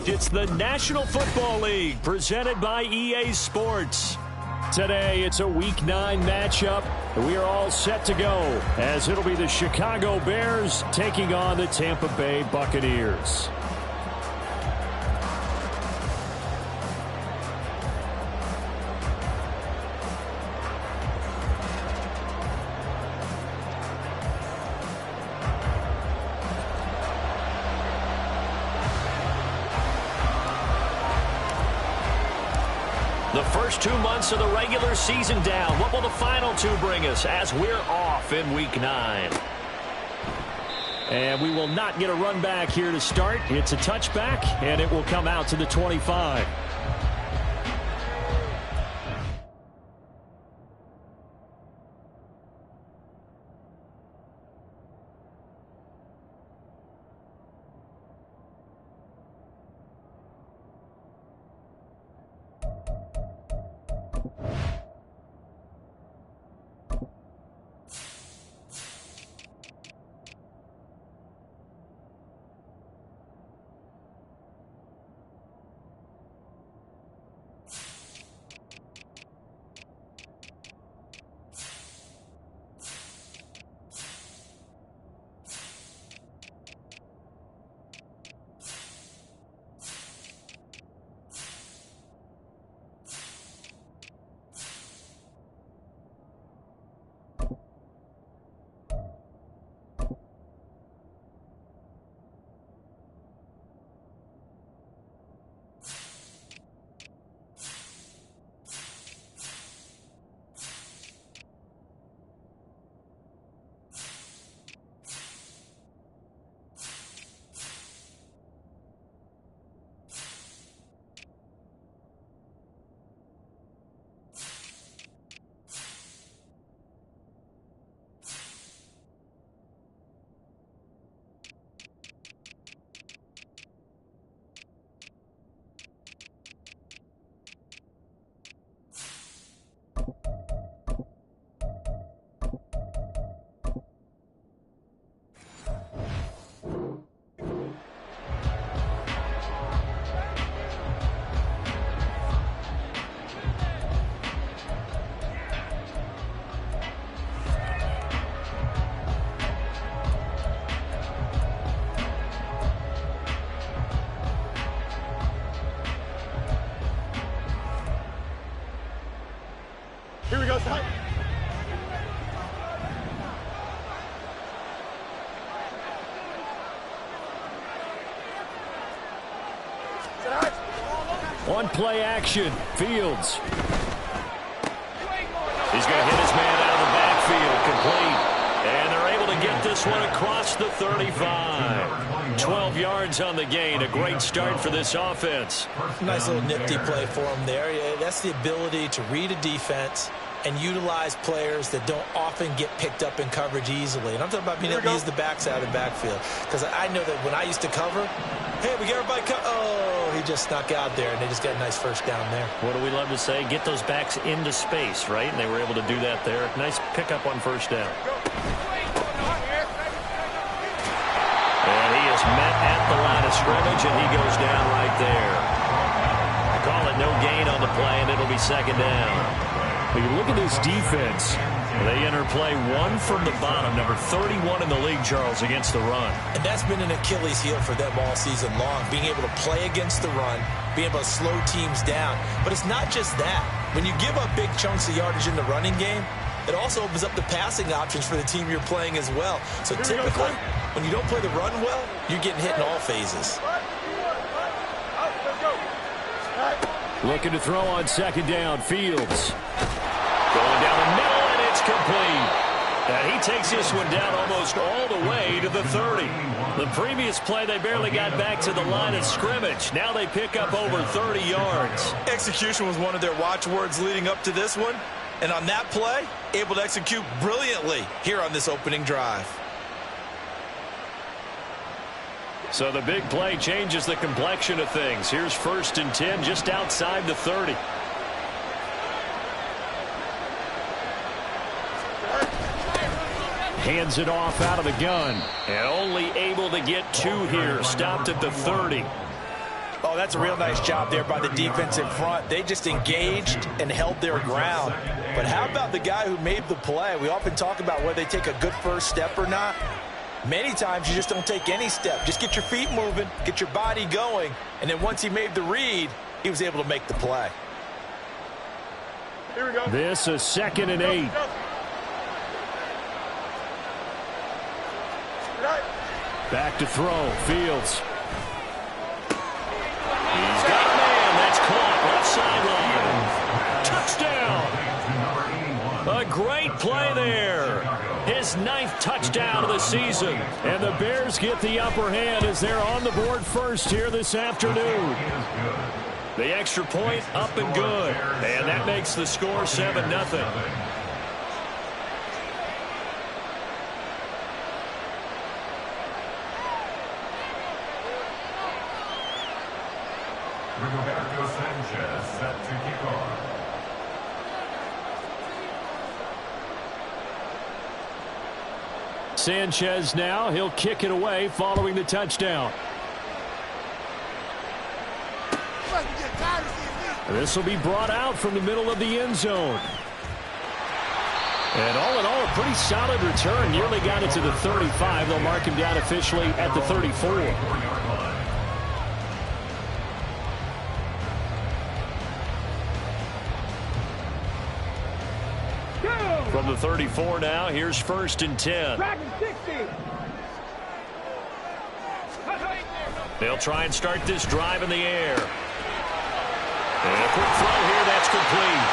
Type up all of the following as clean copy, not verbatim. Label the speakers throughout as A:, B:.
A: It's the National Football League presented by EA Sports. Today, it's a Week 9 matchup. We are all set to go as it'll be the Chicago Bears taking on the Tampa Bay Buccaneers. The first 2 months of the regular season down. What will the final 2 bring us as we're off in Week 9? And we will not get a run back here to start. It's a touchback, and it will come out to the 25.
B: Here we go, Ty.
A: On play action, Fields. He's going to hit his man out of the backfield, complete. And they're able to get this one across the 35. 12 yards on the gain, a great start for this offense.
C: Nice little nifty play for him there. That's the ability to read a defense and utilize players that don't often get picked up in coverage easily. And I'm talking about being able to use the backside of the backfield. Because I know that when I used to cover, hey, we got everybody oh, he just snuck out there, and they just got a nice first down there.
A: What do we love to say? Get those backs into space, right? And they were able to do that there. Nice pickup on first down. And he is met at the line of scrimmage, and he goes down right there. Call it no gain on the play, and it'll be second down. When you look at this defense, they enter play 1 from the bottom, number 31 in the league, Charles, against the run.
C: And that's been an Achilles heel for them all season long, being able to play against the run, being able to slow teams down. But it's not just that. When you give up big chunks of yardage in the running game, it also opens up the passing options for the team you're playing as well. So typically, when you don't play the run well, you're getting hit in all phases.
A: Looking to throw on second down, Fields. Going down the middle, and it's complete. And he takes this one down almost all the way to the 30. The previous play, they barely got back to the line of scrimmage. Now they pick up over 30 yards.
C: Execution was one of their watchwords leading up to this one. And on that play, able to execute brilliantly here on this opening drive.
A: So the big play changes the complexion of things. Here's 1st and 10 just outside the 30. Hands it off out of the gun. And only able to get 2 here. Stopped at the 30.
C: Oh, that's a real nice job there by the defense in front. They just engaged and held their ground. But how about the guy who made the play? We often talk about whether they take a good first step or not. Many times you just don't take any step. Just get your feet moving, get your body going, and then once he made the read, he was able to make the play.
B: Here we go.
A: This is 2nd and 8. Back to throw. Fields. He's got a man. That's caught. Left sideline. Touchdown. A great play there. His 9th touchdown of the season. And the Bears get the upper hand as they're on the board first here this afternoon. The extra point up and good. And that makes the score 7-0.
D: Roberto Sanchez set to kick off.
A: Sanchez now. He'll kick it away following the touchdown. This will be brought out from the middle of the end zone. And all in all, a pretty solid return. Nearly got it to the 35. They'll mark him down officially at the 34. From the 34 now, here's 1st and 10. They'll try and start this drive in the air. And a quick throw here, that's complete.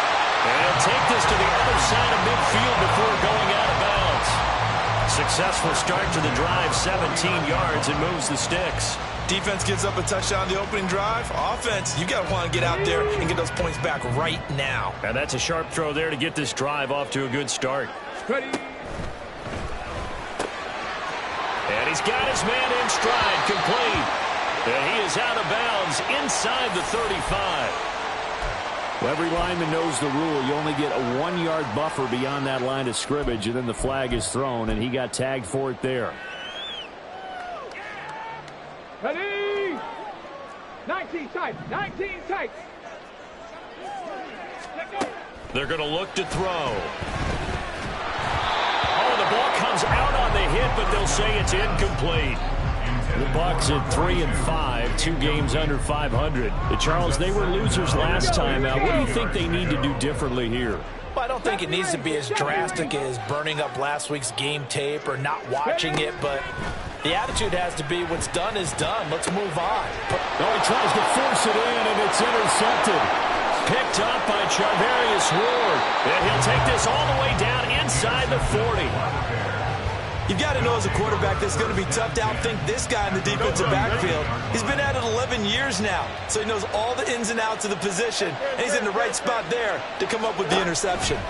A: And take this to the other side of midfield before going out of bounds. Successful start to the drive, 17 yards, and moves the sticks.
C: Defense gives up a touchdown the opening drive. Offense, you got to want to get out there and get those points back right now.
A: And that's a sharp throw there to get this drive off to a good start.
B: Ready.
A: And he's got his man in stride, complete. And he is out of bounds inside the 35. Well, every lineman knows the rule. You only get a 1-yard buffer beyond that line of scrimmage, and then the flag is thrown, and he got tagged for it there.
B: Ready. 19 tights. 19 tights.
A: They're going to look to throw. Oh, the ball comes out on the hit, but they'll say it's incomplete. The Bucs at 3-5, 2 games under 500. Charles, they were losers last time out. What do you think they need to do differently here?
C: Well, I don't think it needs to be as drastic as burning up last week's game tape or not watching it, but the attitude has to be what's done is done. Let's move on.
A: Oh, he tries to force it in, and it's intercepted. Picked up by Charvarius Ward. And he'll take this all the way down inside the 40.
C: You've got to know as a quarterback that it's going to be tough to outthink this guy in the defensive backfield. He's been at it 11 years now, so he knows all the ins and outs of the position, and he's in the right spot there to come up with the interception.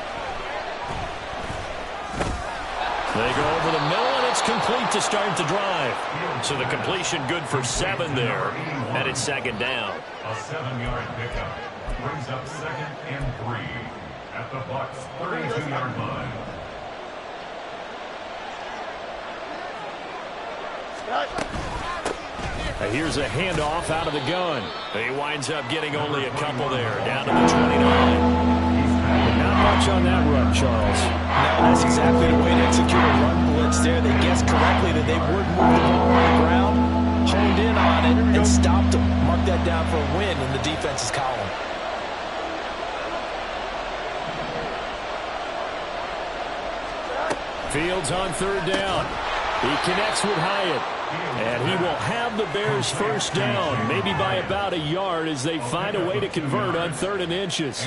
A: They go over the middle, and it's complete to start the drive. So the completion good for 7 there, and it's 2nd down.
D: A 7-yard pickup brings up 2nd and 3 at the Bucs' 32-yard line.
A: Here's a handoff out of the gun. He winds up getting only a couple there, down to the 29. Not much on that run, Charles.
C: No, that's exactly the way to execute a run blitz there. They guessed correctly that they would move the ball on the ground, honed in on it, and stopped them. Mark that down for a win in the defense's column.
A: Fields on 3rd down. He connects with Hyatt. And he will have the Bears first down, maybe by about a yard as they find a way to convert on 3rd and inches.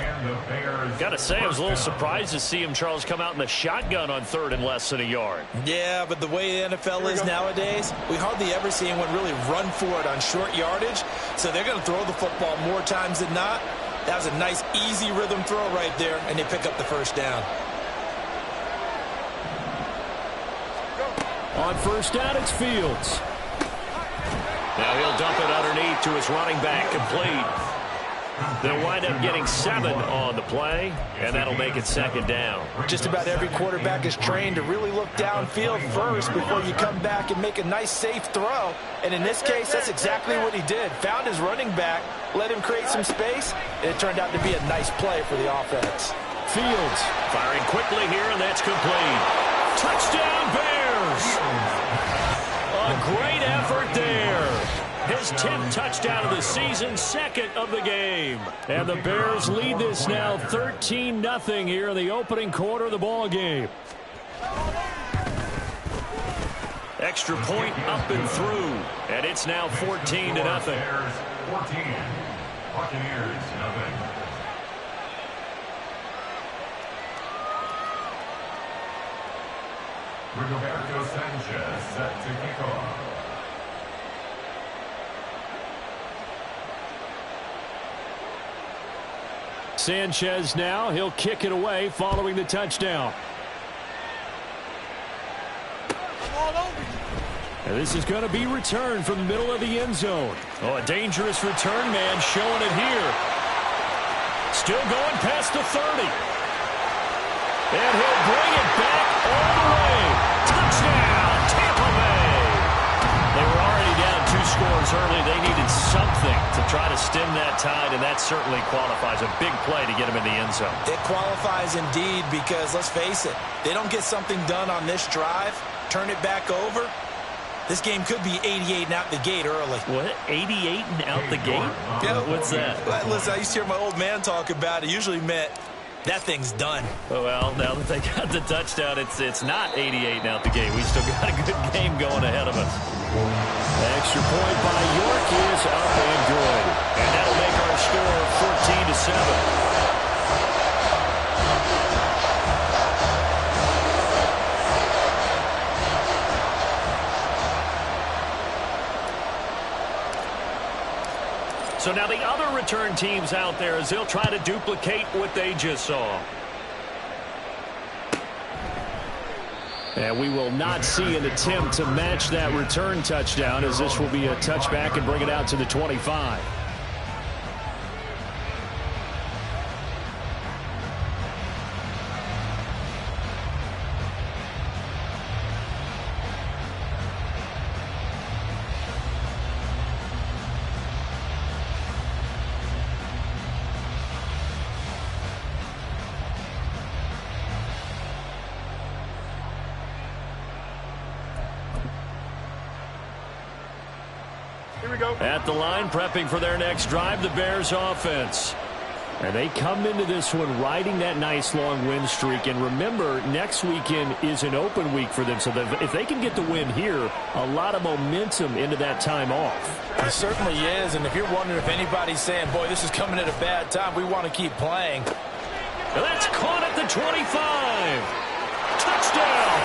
A: Got to say, I was a little surprised to see him, Charles, come out in the shotgun on 3rd and less than a yard.
C: Yeah, but the way the NFL is nowadays, we hardly ever see anyone really run for it on short yardage. So they're going to throw the football more times than not. That was a nice, easy rhythm throw right there, and they pick up the first down.
A: On 1st down, it's Fields. Now he'll dump it underneath to his running back, complete. They'll wind up getting 7 on the play, and that'll make it second down.
C: Just about every quarterback is trained to really look downfield first before you come back and make a nice, safe throw. And in this case, that's exactly what he did. Found his running back, let him create some space, and it turned out to be a nice play for the offense.
A: Fields firing quickly here, and that's complete. Touchdown, Bears! A great effort there. His 10th touchdown of the season, 2nd of the game. And the Bears lead this now 13-0 here in the opening quarter of the ball game. Extra point up and through, and it's now 14-0.
D: Bears 14, Buccaneers 0. Rigoberto Sanchez set to kick off.
A: Sanchez now, he'll kick it away following the touchdown. And this is going to be returned from the middle of the end zone. Oh, a dangerous return man showing it here. Still going past the 30. And he'll bring it back all the way. Touchdown, Tampa Bay. They were already down 2 scores early. They needed something to try to stem that tide, and that certainly qualifies. A big play to get them in the end zone.
C: It qualifies indeed because, let's face it, they don't get something done on this drive, turn it back over, this game could be 88 and out the gate early.
A: What? 88 and out the gate?
C: Yeah.
A: What's that?
C: Listen, I used to hear my old man talk about it. Usually meant that thing's done.
A: Well, now that they got the touchdown, it's not 88 and out the gate. We still got a good game going ahead of us. Extra point by York is up and good. And that'll make our score 14-7. So now the other return teams out there as they'll try to duplicate what they just saw. And we will not see an attempt to match that return touchdown, as this will be a touchback and bring it out to the 25. At the line, prepping for their next drive, the Bears offense. And they come into this one riding that nice long win streak. And remember, next weekend is an open week for them. So if they can get the win here, a lot of momentum into that time off.
C: It certainly is. And if you're wondering if anybody's saying, boy, this is coming at a bad time, we want to keep playing.
A: And that's caught at the 25. Touchdown.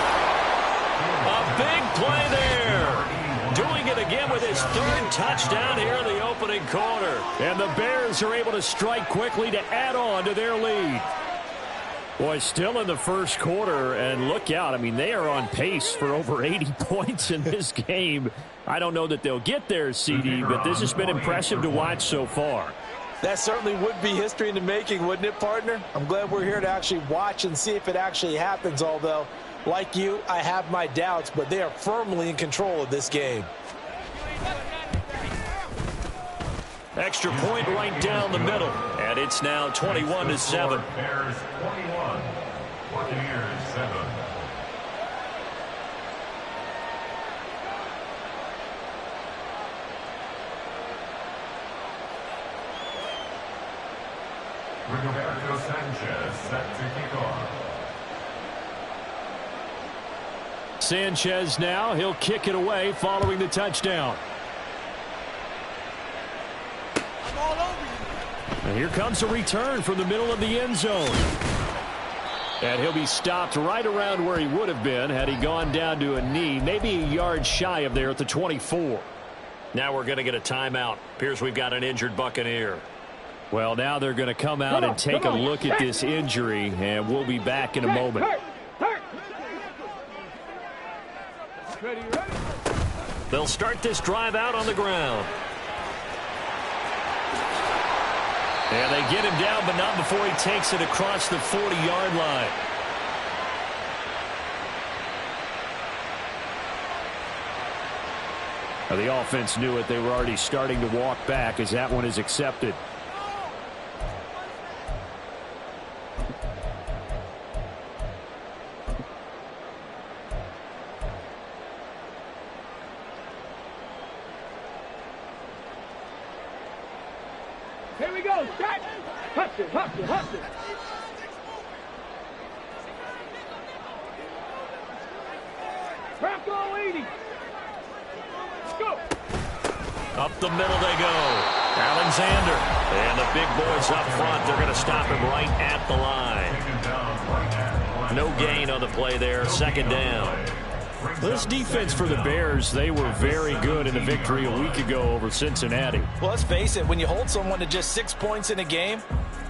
A: A big play there. Doing it again with his 3rd touchdown here in the opening quarter. And the Bears are able to strike quickly to add on to their lead. Boy, still in the first quarter, and look out. I mean, they are on pace for over 80 points in this game. I don't know that they'll get there, CD, but this has been impressive to watch so far.
C: That certainly would be history in the making, wouldn't it, partner? I'm glad we're here to actually watch and see if it actually happens, although, like you, I have my doubts, but they are firmly in control of this game.
A: Extra point right down the middle, and it's now 21-7.
D: Bears 21, Buccaneers 7. Rigoberto Sanchez set to kick off.
A: Sanchez now, he'll kick it away following the touchdown. And here comes a return from the middle of the end zone. And he'll be stopped right around where he would have been had he gone down to a knee, maybe a yard shy of there at the 24. Now we're going to get a timeout. Appears we've got an injured Buccaneer. Well, now they're going to come out and take a look at this injury, and we'll be back in a moment. They'll start this drive out on the ground. And they get him down, but not before he takes it across the 40-yard line. Now, the offense knew it. They were already starting to walk back as that one is accepted.
B: Here we go, Jack. Hustle, hustle, hustle. Bronco 80. Let's go.
A: Up the middle they go. Alexander. And the big boys up front. They're going to stop him right at the line. No gain on the play there. Second down. This defense for the Bears, they were very good in the victory a week ago over Cincinnati.
C: Well, let's face it, when you hold someone to just 6 points in a game,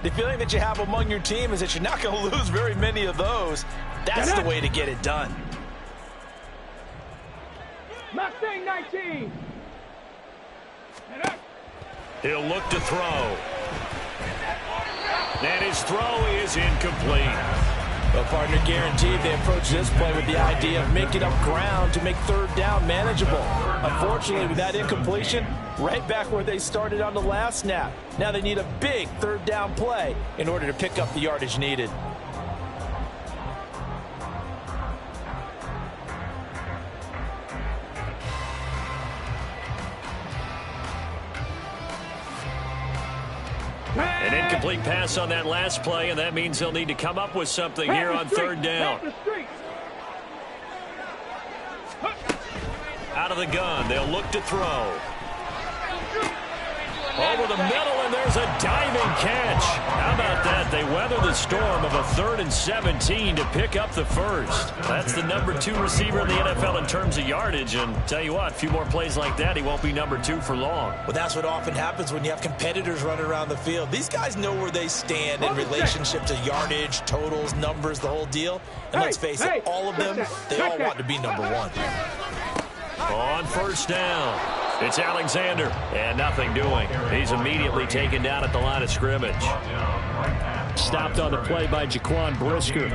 C: the feeling that you have among your team is that you're not going to lose very many of those. That's the way to get it done.
B: Mustang 19.
A: He'll look to throw. And his throw is incomplete.
C: Well, partner, guaranteed they approach this play with the idea of making up ground to make third down manageable. Unfortunately, with that incompletion, right back where they started on the last snap. Now they need a big third down play in order to pick up the yardage needed.
A: An incomplete pass on that last play, and that means they'll need to come up with something here on third down. Out of the gun, they'll look to throw. Over the middle, and there's a diving catch. How about that? They weather the storm of a 3rd and 17 to pick up the first. That's the number 2 receiver in the NFL in terms of yardage, and tell you what, a few more plays like that, he won't be number 2 for long.
C: Well, that's what often happens when you have competitors running around the field. These guys know where they stand in relationship to yardage, totals, numbers, the whole deal. And let's face it, all of them, they all want to be number 1.
A: On first down, it's Alexander, and nothing doing. He's immediately taken down at the line of scrimmage. Stopped on the play by Jaquan Brisker.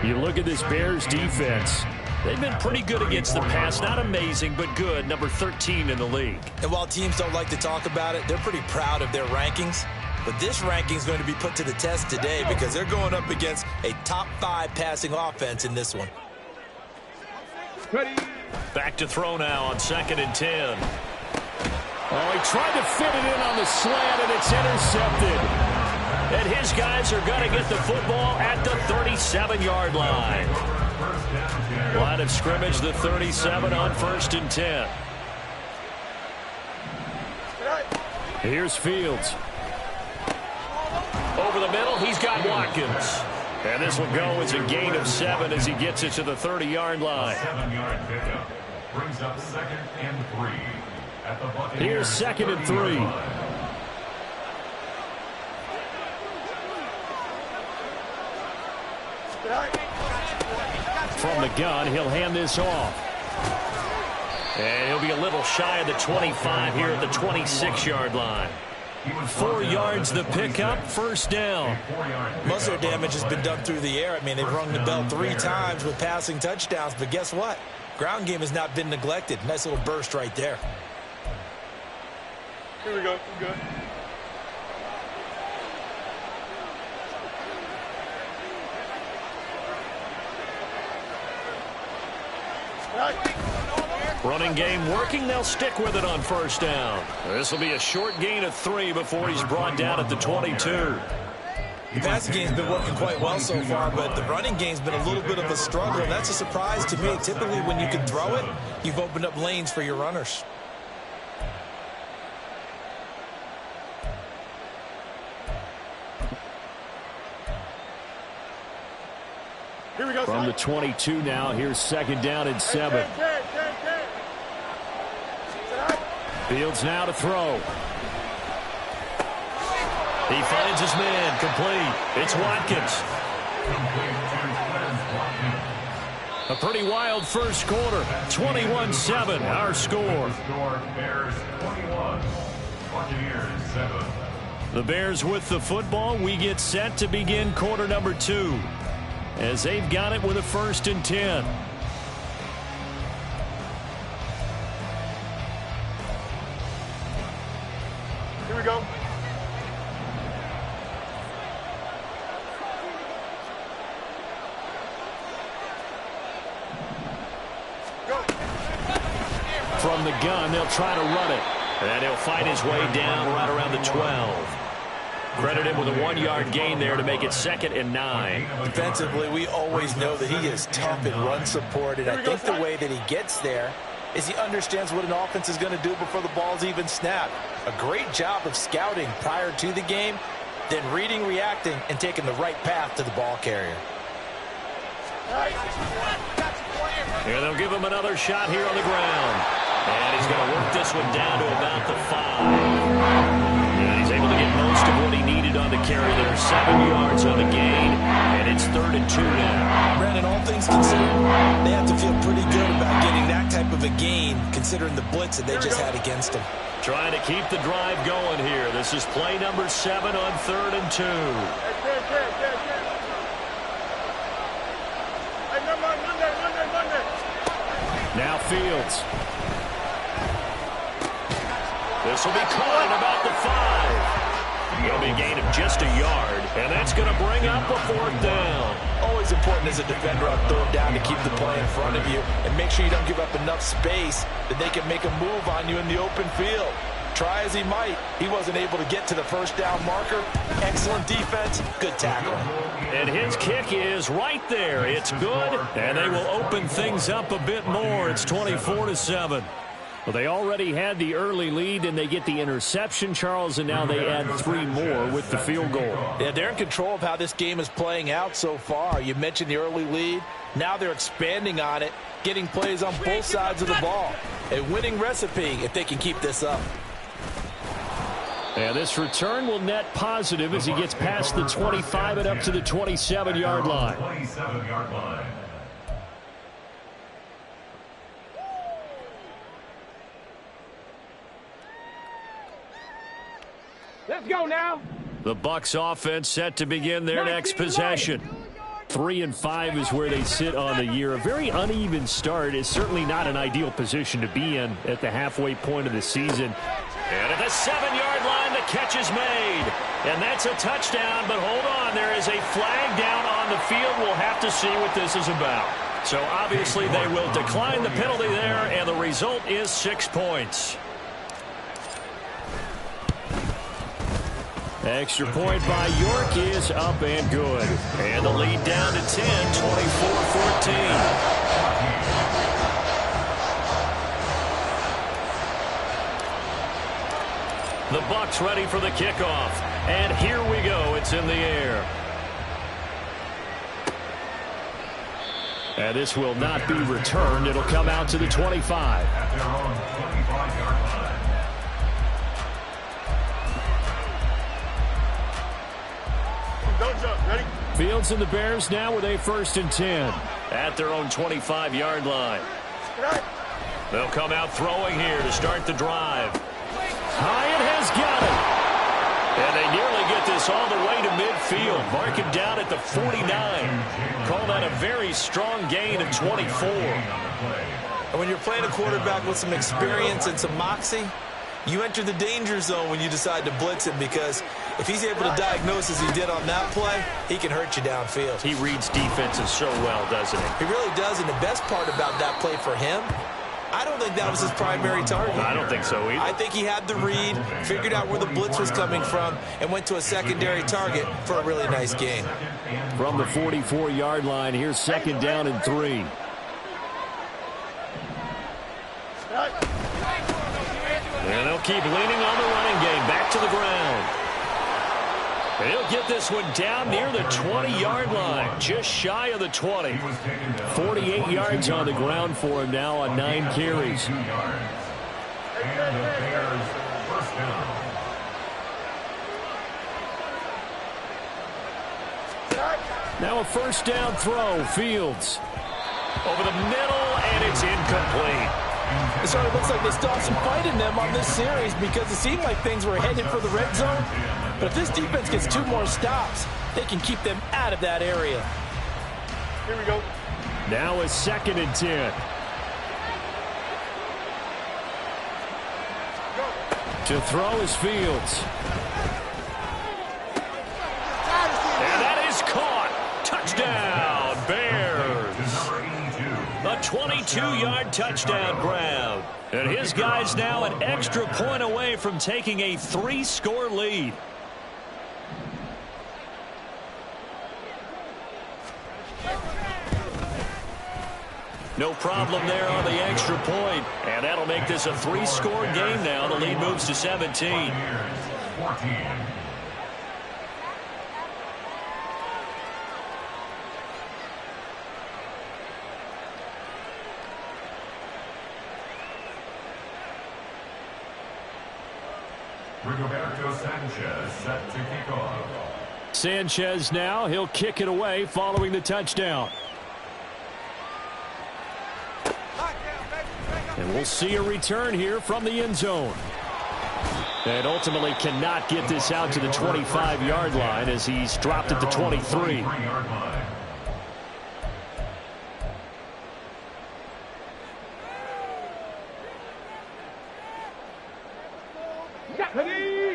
A: You look at this Bears defense. They've been pretty good against the pass. Not amazing, but good. Number 13 in the league.
C: And while teams don't like to talk about it, they're pretty proud of their rankings. But this ranking is going to be put to the test today because they're going up against a top 5 passing offense in this one.
B: Ready.
A: Back to throw now on 2nd and 10. Oh, he tried to fit it in on the slant, and it's intercepted. And his guys are going to get the football at the 37-yard line. Line of scrimmage, the 37 on 1st and 10. Here's Fields. Over the middle, he's got Watkins. And this will go as a gain of 7 as he gets it to the 30-yard line.
D: 7-yard pickup brings up 2nd and 3 at the Buccaneers.
A: Here's 2nd and 3. From the gun, he'll hand this off. And he'll be a little shy of the 25 here at the 26-yard line. 4 yards the pickup, first down.
C: Most of their damage has been done through the air. I mean, they've rung the bell 3 times with passing touchdowns, but guess what? Ground game has not been neglected. Nice little burst right there.
B: Here we go. Good.
A: Running game working. They'll stick with it on first down. This will be a short gain of 3 before he's brought down at the 22.
C: The passing game's been working quite well so far, but the running game's been a little bit of a struggle, and that's a surprise to me. Typically, when you can throw it, you've opened up lanes for your runners.
B: Here we go.
A: From the 22 now, here's 2nd down and 7. Fields now to throw. He finds his man, complete. It's Watkins. A pretty wild first quarter. 21-7, our score.
D: Bears 21, Buccaneers 7.
A: The Bears with the football. We get set to begin quarter number 2 as they've got it with a 1st and 10.
B: Here we go.
A: From the gun, they'll try to run it. And he'll fight his way down right around the 12. Credit him with a 1-yard gain there to make it 2nd and 9.
C: Defensively, we always know that he is tough in run support, and I think the way that he gets there is he understands what an offense is going to do before the ball's even snapped. A great job of scouting prior to the game, then reading, reacting, and taking the right path to the ball carrier.
A: And they'll give him another shot here on the ground. And he's going to work this one down to about the 5. And he's able to get most of what he needed on the carry there. 7 yards on the gain, and it's 3rd and 2 now.
C: Brandon, all things considered, they have to feel pretty good about getting that type of a gain, considering the blitz that they just had against them.
A: Trying to keep the drive going here. This is play number 7 on 3rd and 2. Now Fields. This will be caught at about the 5. It'll be a gain of just a yard, and that's going to bring up a 4th down.
C: Always important as a defender on 3rd down to keep the play in front of you and make sure you don't give up enough space that they can make a move on you in the open field. Try as he might, he wasn't able to get to the 1st down marker. Excellent defense, good tackle.
A: And his kick is right there. It's good, and they will open things up a bit more. It's 24-7. Well, they already had the early lead, and they get the interception, Charles, and now they add 3 more with the field goal.
C: Yeah, they're in control of how this game is playing out so far. You mentioned the early lead. Now they're expanding on it, getting plays on both sides of the ball. A winning recipe if they can keep this up.
A: And this return will net positive as he gets past the 25 and up to the 27-yard line.
D: 27-yard line.
B: Let's go now.
A: The Bucs offense set to begin their next possession. 3 and 5 is where they sit on the year. A very uneven start is certainly not an ideal position to be in at the halfway point of the season. And at the 7-yard line, the catch is made. And that's a touchdown, but hold on, there is a flag down on the field. We'll have to see what this is about. So obviously they will decline the penalty there, and the result is 6 points. Extra point by York is up and good. And the lead down to 10, 24-14. The Bucs ready for the kickoff. And here we go. It's in the air. And this will not be returned. It'll come out to the 25.
D: At their own 25-yard line.
B: Don't jump. Ready?
A: Fields and the Bears now with a 1st and 10 at their own 25-yard line. They'll come out throwing here to start the drive. Hyatt has got it. And they nearly get this all the way to midfield. Mark him down at the 49. Call that a very strong gain of 24.
C: And when you're playing a quarterback with some experience and some moxie, you enter the danger zone when you decide to blitz him, because if he's able to diagnose as he did on that play, he can hurt you downfield.
A: He reads defenses so well, doesn't he?
C: He really does, and the best part about that play for him, I don't think that was his primary target.
A: I don't think so either.
C: I think he had the read, figured out where the blitz was coming from, and went to a secondary target for a really nice gain.
A: From the 44-yard line, here's 2nd down and 3. And they'll keep leaning on the running game. Back to the ground. And he'll get this one down near the 20-yard line. Just shy of the 20. 48 yards on the ground for him now on 9 carries.
D: And the Bears 1st down.
A: Now a 1st down throw. Fields over the middle, and it's incomplete.
C: It sort of looks like they still have some fight in them on this series because it seemed like things were headed for the red zone. But if this defense gets 2 more stops, they can keep them out of that area.
B: Here we go.
A: Now a 2nd and 10. To throw is Fields. And that is caught. Touchdown, Bears. A 22-yard touchdown grab. And his guy's now an extra point away from taking a 3-score lead. No problem there on the extra point. And that'll make this a 3-score game now. The lead moves to 17.
D: 14. Rigoberto Sanchez set to kick off.
A: Sanchez now, he'll kick it away following the touchdown. And we'll see a return here from the end zone. And ultimately cannot get this out to the 25-yard line as he's dropped at the 23.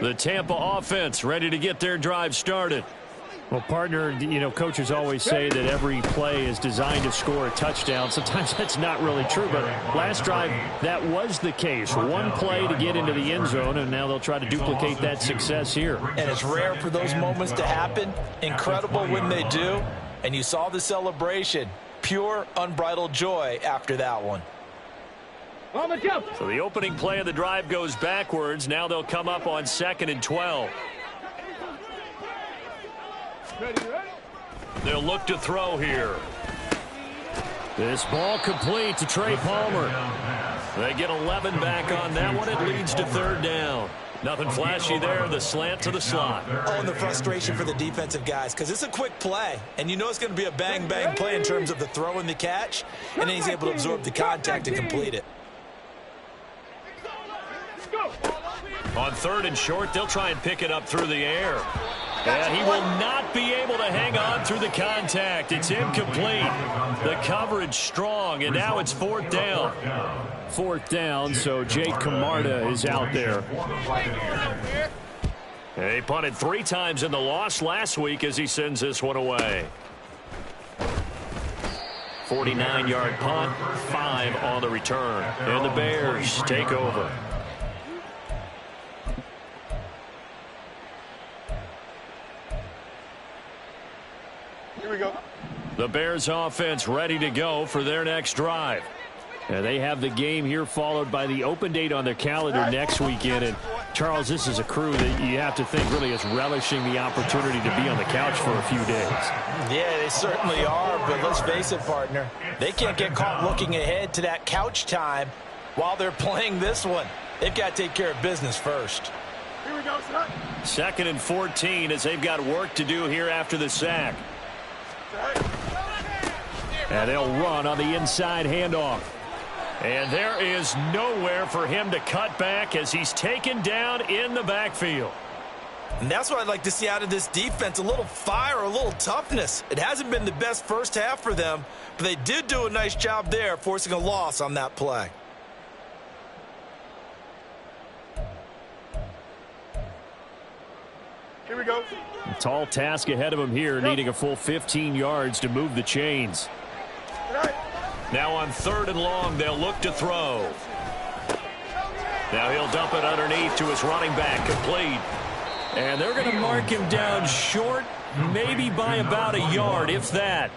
A: The Tampa offense ready to get their drive started. Well, partner, you know, coaches always say that every play is designed to score a touchdown. Sometimes that's not really true, but last drive, that was the case. One play to get into the end zone, and now they'll try to duplicate that success here.
C: And it's rare for those moments to happen. Incredible when they do. And you saw the celebration. Pure, unbridled joy after that one.
B: On the jump.
A: So the opening play of the drive goes backwards. Now they'll come up on 2nd and 12.
B: Ready, ready?
A: They'll look to throw here. This ball complete to Trey Palmer. They get 11 back on that one. It leads to 3rd down. Nothing flashy there. The slant to the slot.
C: Oh, and the frustration for the defensive guys because it's a quick play. And you know it's going to be a bang-bang play in terms of the throw and the catch. And then he's able to absorb the contact and complete it.
A: On 3rd and short, they'll try and pick it up through the air. And he will not be able to hang on through the contact. It's incomplete. The coverage strong, and now it's 4th down. 4th down, so Jake Camarda is out there. He punted 3 times in the loss last week as he sends this one away. 49-yard punt, 5 on the return. And the Bears take over.
B: Here we go.
A: The Bears offense ready to go for their next drive. And they have the game here followed by the open date on their calendar next weekend. And Charles, this is a crew that you have to think really is relishing the opportunity to be on the couch for a few days.
C: Yeah, they certainly are, but let's face it, partner. They can't get caught looking ahead to that couch time while they're playing this one. They've got to take care of business first.
B: Here we go, son.
A: 2nd and 14 as they've got work to do here after the sack. And they'll run on the inside handoff. And there is nowhere for him to cut back as he's taken down in the backfield.
C: And that's what I'd like to see out of this defense, a little fire, a little toughness. It hasn't been the best first half for them, but they did do a nice job there forcing a loss on that play.
B: Here we go.
A: A tall task ahead of him here, needing a full 15 yards to move the chains. Now on 3rd and long, they'll look to throw. Now he'll dump it underneath to his running back, complete. And they're going to mark him down short, maybe by about a yard, if that.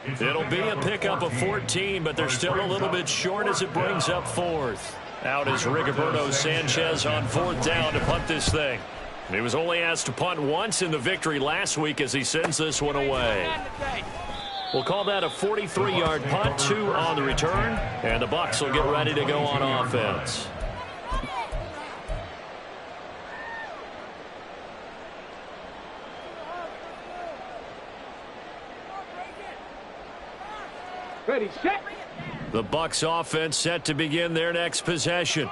A: It'll be a pickup of 14, but they're still a little bit short as it brings up 4th. Out is Rigoberto Sanchez on 4th down to punt this thing. He was only asked to punt once in the victory last week as he sends this one away. We'll call that a 43-yard punt, 2 on the return, and the Bucs will get ready to go on offense.
B: Ready, set.
A: The Bucs offense set to begin their next possession.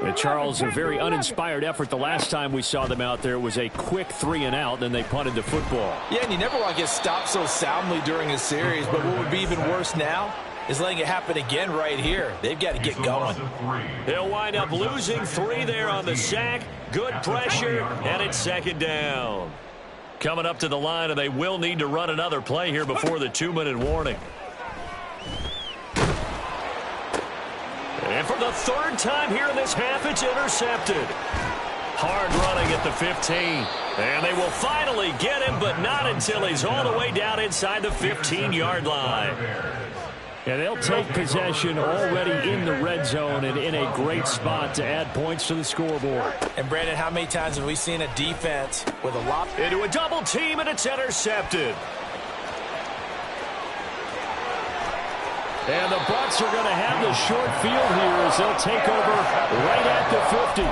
B: And
A: Charles, a very uninspired effort the last time we saw them out there. It was a quick 3-and-out, then they punted the football.
C: Yeah, and you never want to get stopped so soundly during a series, but what would be even worse now is letting it happen again right here. They've got to get going.
A: They'll wind up losing 3 there on the sack. Good pressure, and it's 2nd down. Coming up to the line, and they will need to run another play here before the 2-minute warning. And for the 3rd time here in this half, it's intercepted. Hard running at the 15. And they will finally get him, but not until he's all the way down inside the 15-yard line. And they'll take possession already in the red zone and in a great spot to add points to the scoreboard.
C: And, Brandon, how many times have we seen a defense with a lot?
A: Into a double team, and it's intercepted. And the Bucs are going to have the short field here as they'll take over right at the 50.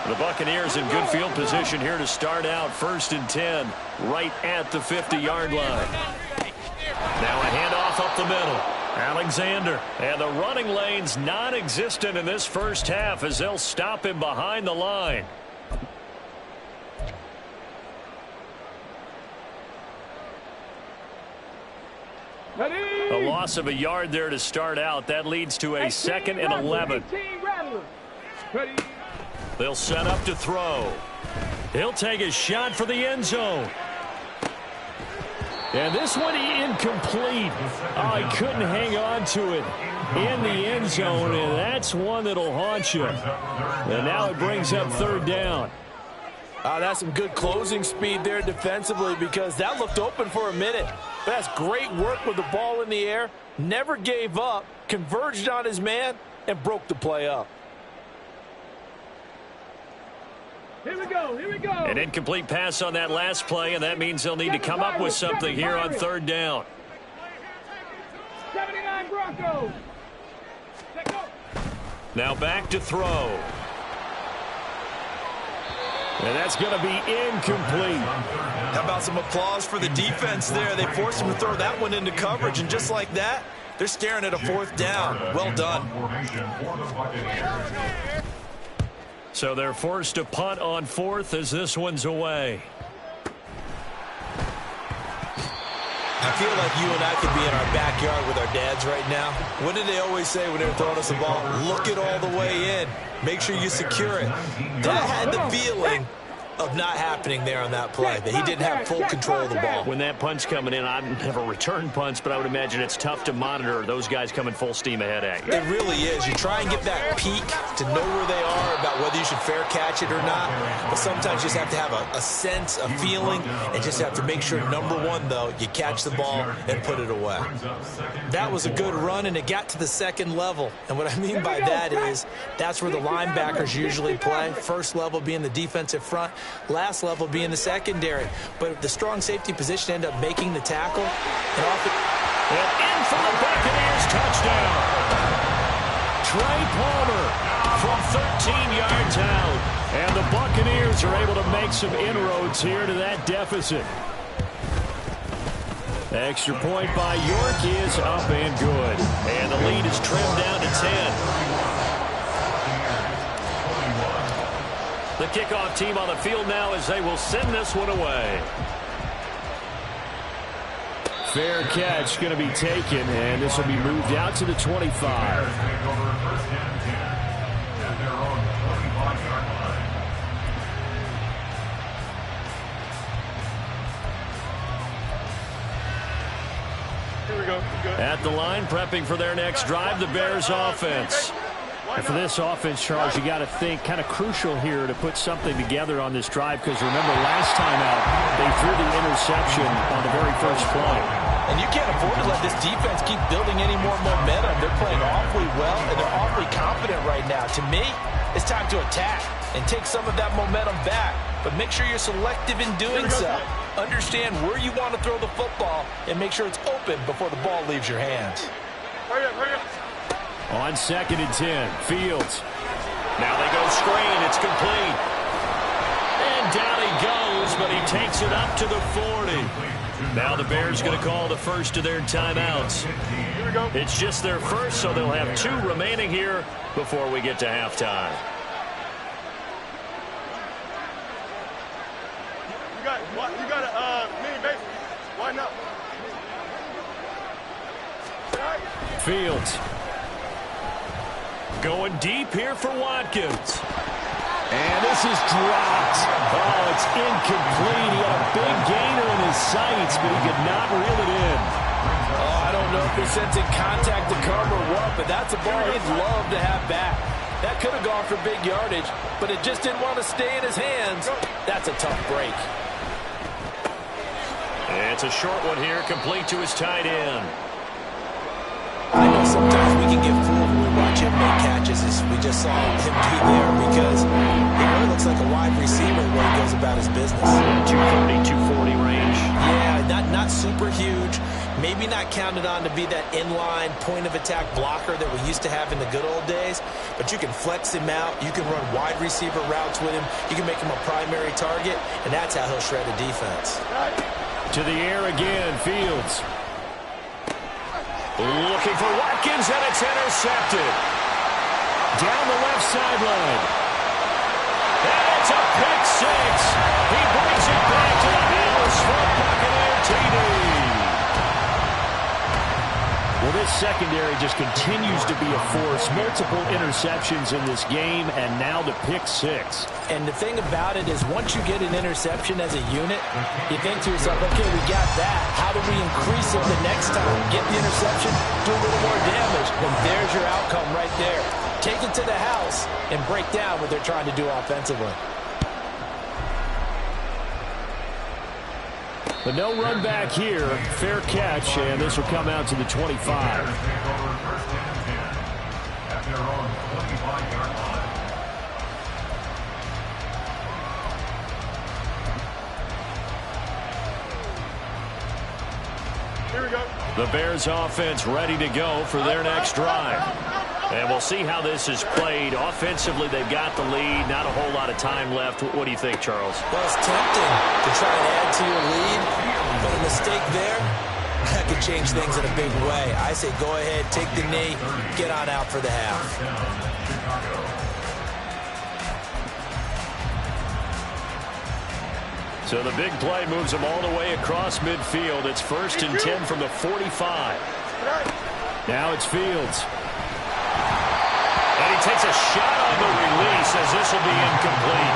A: The Buccaneers in good field position here to start out 1st and 10 right at the 50-yard line. Now a handoff up the middle. Alexander, and the running lane's non-existent in this first half as they'll stop him behind the line. A loss of a yard there to start out. That leads to a 2nd and 11. They'll set up to throw. He'll take a shot for the end zone. And this one incomplete. Oh, he couldn't hang on to it in the end zone, and that's one that'll haunt you. And now it brings up 3rd down.
C: That's some good closing speed there defensively because that looked open for a minute. But that's great work with the ball in the air. Never gave up, converged on his man, and broke the play up.
B: Here we go, here we go.
A: An incomplete pass on that last play, and that means they'll need to come up with something here on 3rd down.
B: 79 Broncos.
A: Now back to throw. And that's going to be incomplete.
C: How about some applause for the defense there? They forced him to throw that one into coverage, and just like that, they're staring at a 4th down. Well done.
A: So they're forced to punt on 4th as this one's away.
C: I feel like you and I could be in our backyard with our dads right now. What did they always say when they were throwing us the ball? Look it all the way in. Make sure you secure it. That had the feeling of not happening there on that play, that he didn't have full control of the ball.
A: When that punch coming in, I've never returned punts, but I would imagine it's tough to monitor those guys coming full steam ahead at you.
C: It really is. You try and get that peek to know where they are about whether you should fair catch it or not, but sometimes you just have to have a sense, a feeling, and just have to make sure, number one, though, you catch the ball and put it away. That was a good run, and it got to the 2nd level, and what I mean by that is that's where the linebackers usually play, first level being the defensive front, last level being the secondary. But the strong safety position ended up making the tackle. And
A: in for the Buccaneers touchdown. Trey Palmer from 13 yards out. And the Buccaneers are able to make some inroads here to that deficit. Extra point by York is up and good. And the lead is trimmed down to 10. The kickoff team on the field now as they will send this one away. Fair catch going to be taken, and this will be moved out to the 25.
B: Here we go.
A: At the line, prepping for their next drive, the Bears offense. And for this offense, Charles, you got to think kind of crucial here to put something together on this drive because remember last time out they threw the interception on the very first play.
C: And you can't afford to let this defense keep building any more momentum. They're playing awfully well, and they're awfully confident right now. To me, it's time to attack and take some of that momentum back. But make sure you're selective in doing so. Understand where you want to throw the football and make sure it's open before the ball leaves your hands.
B: Hurry up, hurry up.
A: On 2nd and 10, Fields. Now they go screen. It's complete. And down he goes, but he takes it up to the 40. Now the Bears going to call the first of their timeouts. It's just their first, so they'll have 2 remaining here before we get to halftime.
E: You got a mini base. Why not?
A: Fields. Going deep here for Watkins. And this is dropped. Oh, it's incomplete. He had a big gainer in his sights, but he could not reel it in.
C: Oh, I don't know if he's sensing contact to come or what, but that's a ball he'd love to have back. That could have gone for big yardage, but it just didn't want to stay in his hands. That's a tough break.
A: It's a short one here, complete to his tight end.
C: I know sometimes we can get fooled when we watch him make catches, as we just saw him do there, because he really looks like a wide receiver when he goes about his business.
A: 230, 240 range.
C: Yeah, not super huge. Maybe not counted on to be that inline point-of-attack blocker that we used to have in the good old days, but you can flex him out. You can run wide receiver routes with him. You can make him a primary target, and that's how he'll shred a defense.
A: To the air again, Fields. Looking for Watkins, and it's intercepted. Down the left sideline. And it's a pick six. He brings it back to the house for Buccaneer TD. Well, this secondary just continues to be a force. Multiple interceptions in this game, and now the pick six.
C: And the thing about it is once you get an interception as a unit, you think to yourself, okay, we got that. How do we increase it the next time? Get the interception, do a little more damage, and there's your outcome right there. Take it to the house and break down what they're trying to do offensively.
A: But no run back here. Fair catch, and this will come out to the 25.
E: Here we go.
A: The Bears offense ready to go for their next drive. And we'll see how this is played. Offensively, they've got the lead. Not a whole lot of time left. What do you think, Charles?
C: Well, it's tempting to try and add to your lead, but a mistake there, that could change things in a big way. I say go ahead, take the knee, get on out for the half.
A: So the big play moves them all the way across midfield. It's 1st and 10 from the 45. Now it's Fields. And he takes a shot on the release as this will be incomplete.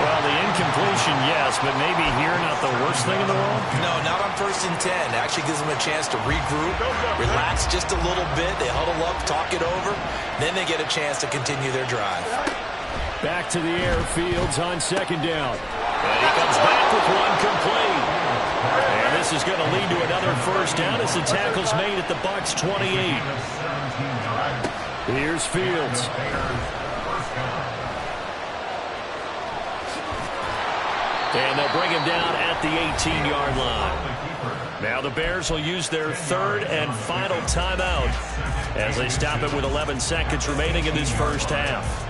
A: Well, the incompletion, yes, but maybe here not the worst thing in the world?
C: No, not on 1st and 10. It actually gives them a chance to regroup, relax just a little bit. They huddle up, talk it over. Then they get a chance to continue their drive.
A: Back to the air, Fields on 2nd down. And he comes back with one complete. And this is going to lead to another 1st down as the tackle's made at the Bucs 28. Here's Fields. And they'll bring him down at the 18-yard line. Now the Bears will use their 3rd and final timeout as they stop it with 11 seconds remaining in this first half.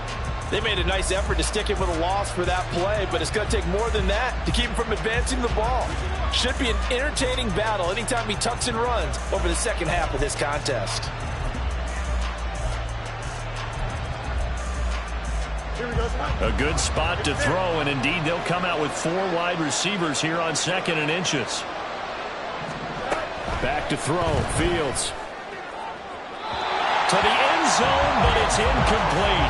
C: They made a nice effort to stick him with a loss for that play, but it's going to take more than that to keep him from advancing the ball. Should be an entertaining battle anytime he tucks and runs over the second half of this contest.
A: A good spot to throw, and indeed they'll come out with 4 wide receivers here on 2nd and inches. Back to throw, Fields. To the end zone, but it's incomplete.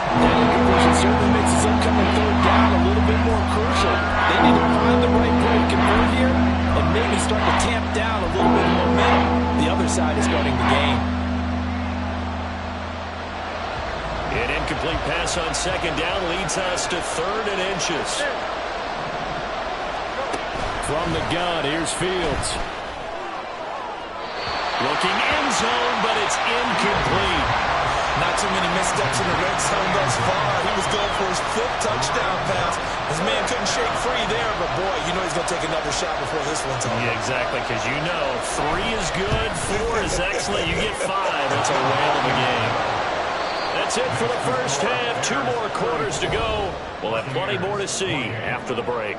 C: That incompletion certainly makes his upcoming 3rd down a little bit more crucial. They need to find the right play to convert here and maybe start to tamp down a little bit of momentum. The other side is guarding the game.
A: An incomplete pass on 2nd down leads us to 3rd and inches. From the gun, here's Fields. Looking end zone, but it's incomplete.
C: Not too many missteps in the red zone thus far. He was going for his 5th touchdown pass. His man couldn't shake free there, but boy, you know he's going to take another shot before this one's over.
A: Yeah, exactly, because you know 3 is good, 4 is excellent. You get 5, it's a whale of a game. And That's it for the first half. 2 more quarters to go. We'll have plenty more to see after the break.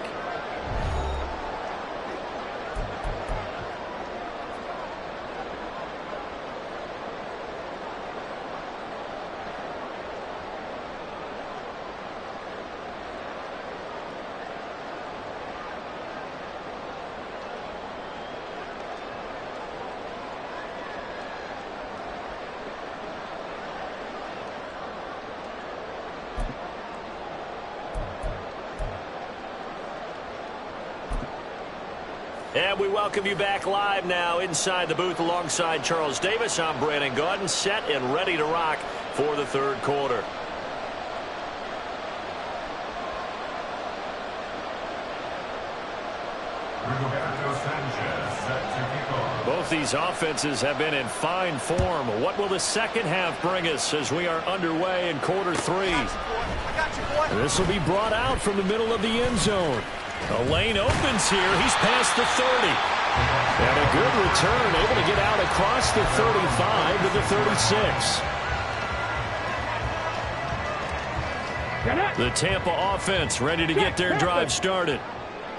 A: And we welcome you back live now inside the booth alongside Charles Davis. I'm Brandon Gaudin, set and ready to rock for the third quarter. Both these offenses have been in fine form. What will the second half bring us as we are underway in quarter 3? This will be brought out from the middle of the end zone. The lane opens here. He's past the 30. And a good return, able to get out across the 35 to the 36. The Tampa offense ready to get their drive started.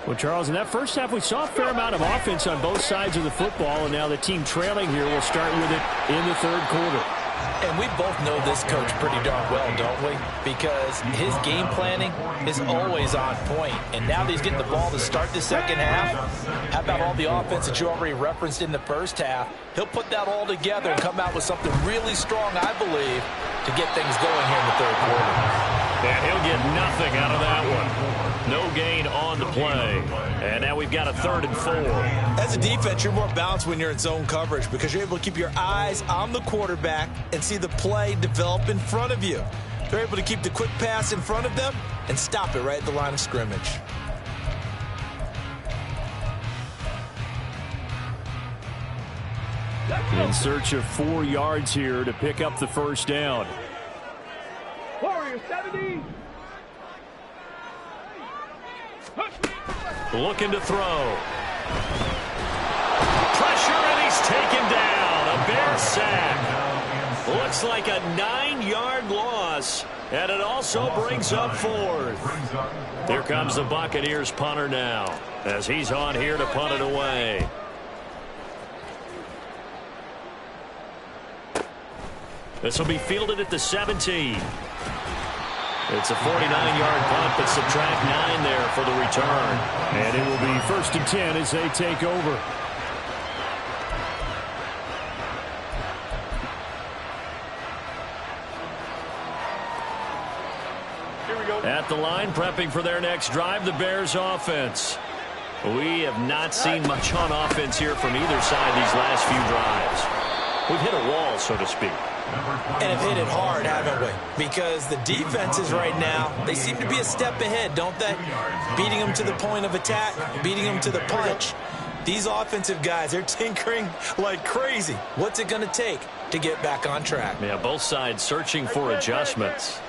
A: Well, Charles, in that first half, we saw a fair amount of offense on both sides of the football, and now the team trailing here will start with it in the third quarter.
C: And we both know this coach pretty darn well, don't we? Because his game planning is always on point. And now that he's getting the ball to start the second half, how about all the offense that you already referenced in the first half? He'll put that all together and come out with something really strong, I believe, to get things going here in the third quarter.
A: And he'll get nothing out of that one. No gain on the play. And now we've got a 3rd and 4.
C: As a defense, you're more balanced when you're in zone coverage because you're able to keep your eyes on the quarterback and see the play develop in front of you. They're able to keep the quick pass in front of them and stop it right at the line of scrimmage.
A: In search of 4 yards here to pick up the first down.
B: Warrior 70.
A: Looking to throw. Pressure, and he's taken down. A Bear sack. Looks like a 9-yard loss, and it also brings up 4th. Here comes the Buccaneers punter now, as he's on here to punt it away. This will be fielded at the 17. It's a 49-yard punt, but subtract 9 there for the return. And it will be 1st and 10 as they take over.
E: Here we go.
A: At the line, prepping for their next drive, the Bears offense. We have not seen much on offense here from either side these last few drives. We've hit a wall, so to speak.
C: And have hit it hard, haven't we? Because the defenses right now, they seem to be a step ahead, don't they? Beating them to the point of attack, beating them to the punch. These offensive guys, they're tinkering like crazy. What's it going to take to get back on track?
A: Yeah, both sides searching for adjustments.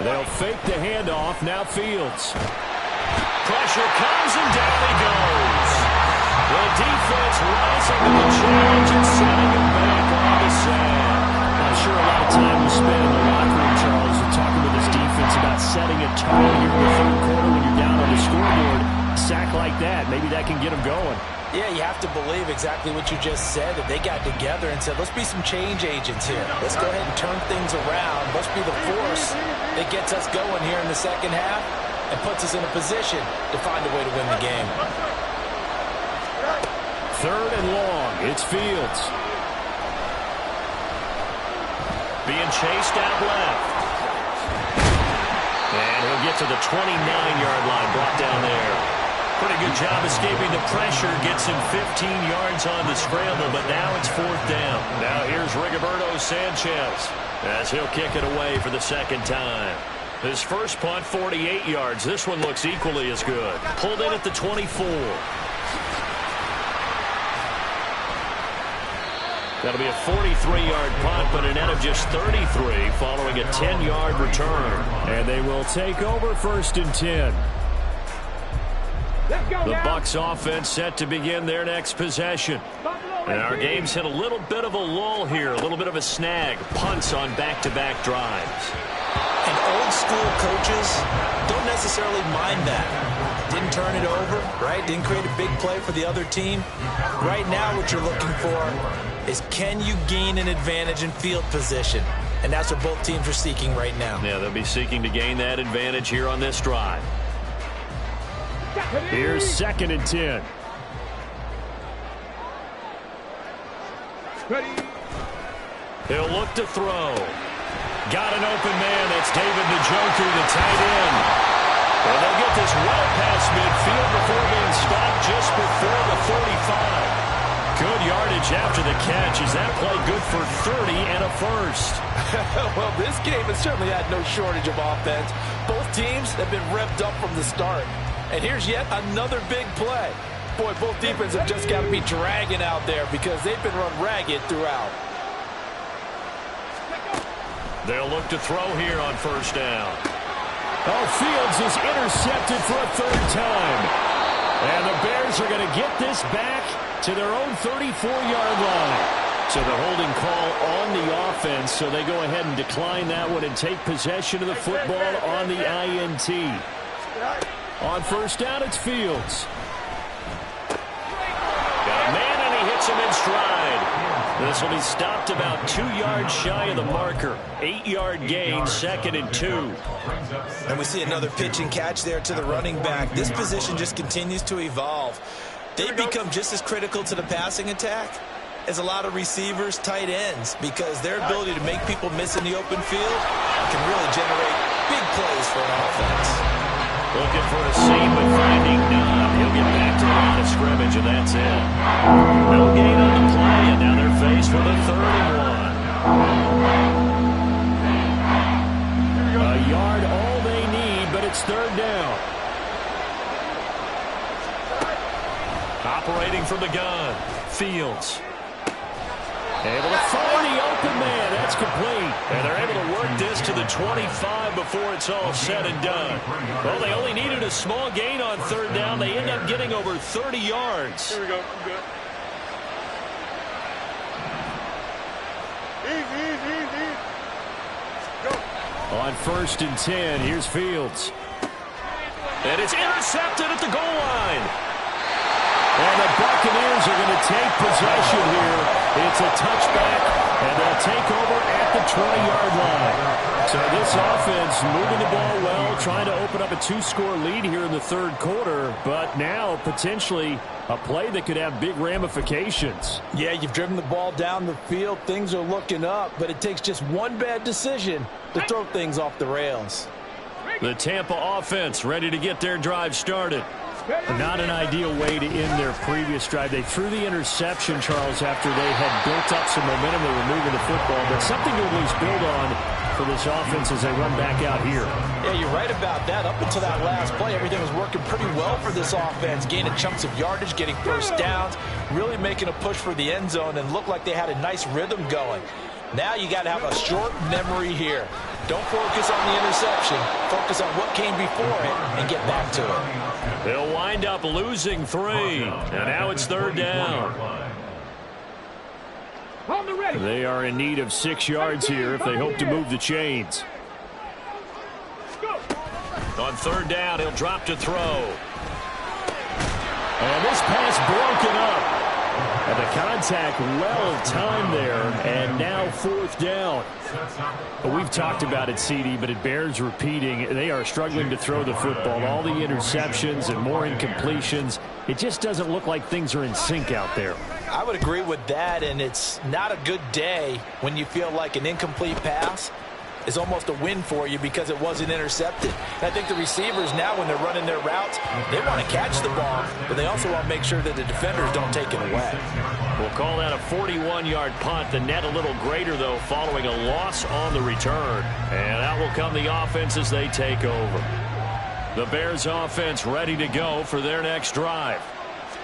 A: They'll fake the handoff. Now Fields. Pressure comes, and down he goes. The defense rising to the challenge and setting him back on the sand. I'm sure a lot of time was spent in the locker room, Charles, and talking with his defense about setting a tone here in the third quarter when you're down on the scoreboard. A sack like that, maybe that can get him going.
C: Yeah, you have to believe exactly what you just said, that they got together and said, let's be some change agents here. Let's go ahead and turn things around. Let's be the force that gets us going here in the second half and puts us in a position to find a way to win the game.
A: 3rd and long. It's Fields. Being chased out left. And he'll get to the 29-yard line, brought down there. Pretty good job escaping the pressure. Gets him 15 yards on the scramble, but now it's 4th down. Now here's Rigoberto Sanchez as he'll kick it away for the second time. His first punt, 48 yards. This one looks equally as good. Pulled in at the 24. That'll be a 43-yard punt, but a net of just 33 following a 10-yard return. And they will take over 1st and 10.
B: Let's go
A: The
B: now.
A: Bucs offense set to begin their next possession.
B: Buffalo
A: And our game's hit a little bit of a lull here, a little bit of a snag. Punts on back-to-back drives.
C: And old-school coaches don't necessarily mind that. Didn't turn it over, right? Didn't create a big play for the other team. Right now what you're looking for is, can you gain an advantage in field position? And that's what both teams are seeking right now.
A: Yeah, they'll be seeking to gain that advantage here on this drive. Here's 2nd and 10. He'll look to throw. Got an open man. That's David the Joker, the tight end. And they'll get this well past midfield before being stopped just before the 35. Good yardage after the catch. Is that play good for 30 and a first?
C: Well, this game has certainly had no shortage of offense. Both teams have been revved up from the start. And here's yet another big play. Boy, both defenses have just got to be dragging out there because they've been run ragged throughout.
A: They'll look to throw here on 1st down. Oh, Fields is intercepted for a 3rd time. And the Bears are going to get this back to their own 34-yard line. So the holding call on the offense, so they go ahead and decline that one and take possession of the football on the INT. On 1st down, it's Fields. Got a man, and he hits him in stride. This will be stopped about 2 yards shy of the marker. 8-yard gain, 2nd and 2.
C: And we see another pitch and catch there to the running back. This position just continues to evolve. They become just as critical to the passing attack as a lot of receivers, tight ends, because their ability to make people miss in the open field can really generate big plays for an offense.
A: Looking for a seam, but finding none. He'll get back to the line of scrimmage, and that's it. No gain on the play, and now they're faced with a 3rd and 1. A yard, all they need, but it's 3rd down. Operating from the gun, Fields. Able to find the open man. That's complete. And they're able to work this to the 25 before it's all said and done. Well, they only needed a small gain on 3rd down. They end up getting over 30 yards.
E: Here we go. Good. Easy. Go.
A: On 1st and 10, here's Fields. And it's intercepted at the goal line. And the Buccaneers are going to take possession here. It's a touchback, and they'll take over at the 20-yard line. So this offense moving the ball well, trying to open up a 2-score lead here in the 3rd quarter, but now potentially a play that could have big ramifications.
C: Yeah, you've driven the ball down the field. Things are looking up, but it takes just one bad decision to throw things off the rails.
A: The Tampa offense ready to get their drive started. Not an ideal way to end their previous drive. They threw the interception, Charles, after they had built up some momentum. They were moving the football, but something to at least build on for this offense as they run back out here.
C: Yeah, you're right about that. Up until that last play, everything was working pretty well for this offense, gaining chunks of yardage, getting 1st downs, really making a push for the end zone, and looked like they had a nice rhythm going. Now you got to have a short memory here. Don't focus on the interception. Focus on what came before it and get back to it.
A: They'll wind up losing 3. And now it's 3rd down. They are in need of 6 yards here if they hope to move the chains. On 3rd down, he'll drop to throw. And this pass broken up. And the contact well-timed there, and now 4th down. Well, we've talked about it, CD, but it bears repeating. They are struggling to throw the football. All the interceptions and more incompletions. It just doesn't look like things are in sync out there.
C: I would agree with that, and it's not a good day when you feel like an incomplete pass is almost a win for you because it wasn't intercepted. And I think the receivers now, when they're running their routes, they want to catch the ball, but they also want to make sure that the defenders don't take it away.
A: We'll call that a 41-yard punt. The net a little greater, though, following a loss on the return. And out will come the offense as they take over. The Bears offense ready to go for their next drive.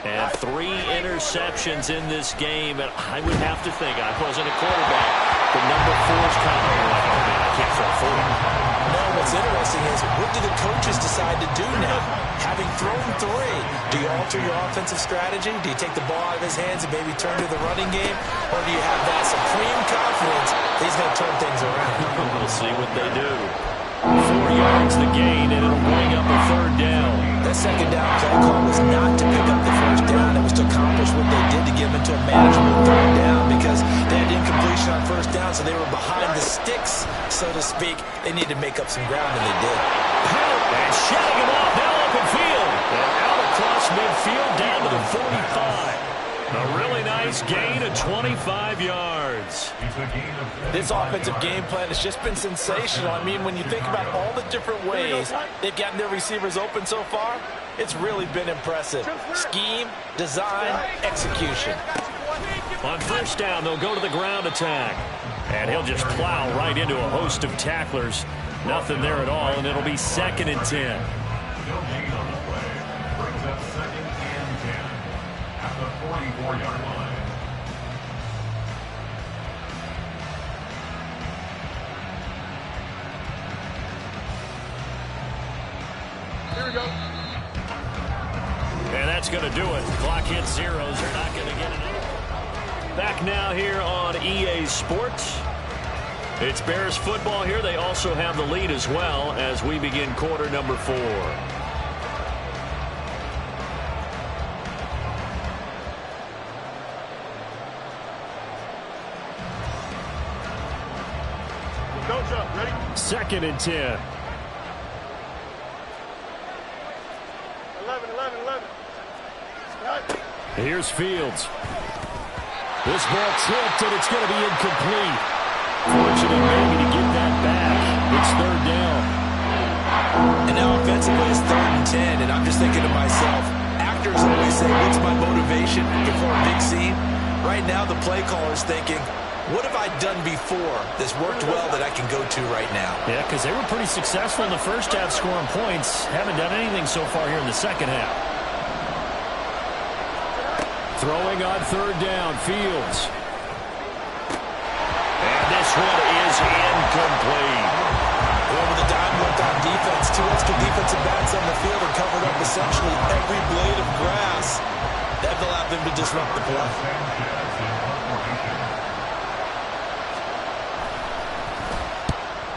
A: And 3 interceptions in this game. And I would have to think, I wasn't a quarterback, the number 4 is kind of like, oh man, I can't throw 4.
C: know, what's interesting is, what do the coaches decide to do now? Having thrown 3, do you alter your offensive strategy? Do you take the ball out of his hands and maybe turn to the running game? Or do you have that supreme confidence that he's going to turn things around?
A: We'll see what they do. 4 yards the gain, and it'll bring up a 3rd down.
C: That second down play call was not to pick up the 1st down. It was to accomplish what they did to get them into a manageable 3rd down, because they had incompletion on 1st down, so they were behind the sticks, so to speak. They needed to make up some ground, and they did.
A: And shutting him off now open field. And out across midfield down to the 45. A really nice gain of 25 yards.
C: This offensive game plan has just been sensational. I mean, when you think about all the different ways they've gotten their receivers open so far, it's really been impressive. Scheme, design, execution.
A: On 1st down, they'll go to the ground attack. And he'll just plow right into a host of tacklers. Nothing there at all, and it'll be 2nd and 10.
D: Brings up 2nd and 10 at the 44-yard line.
B: Here we go.
A: And that's going to do it. Clock hits zeros. They're not going to get another. Back now here on EA Sports. It's Bears football here. They also have the lead as well as we begin quarter number 4.
E: Don't jump. Ready?
A: 2nd and 10.
E: 11.
A: Here's Fields. This ball tripped, and it's going to be incomplete. Fortunate maybe to get that back. It's 3rd down.
C: And now offensively it's 3rd and 10, and I'm just thinking to myself, actors always say, what's my motivation before a big scene? Right now the play caller's thinking, what have I done before that's worked well that I can go to right now?
A: Yeah, because they were pretty successful in the 1st half scoring points. Haven't done anything so far here in the 2nd half. Throwing on 3rd down, Fields. And this one is incomplete.
C: Well, with the dime left on defense, 2 extra defensive backs on the field and covered up essentially every blade of grass. That allowed them to disrupt the play.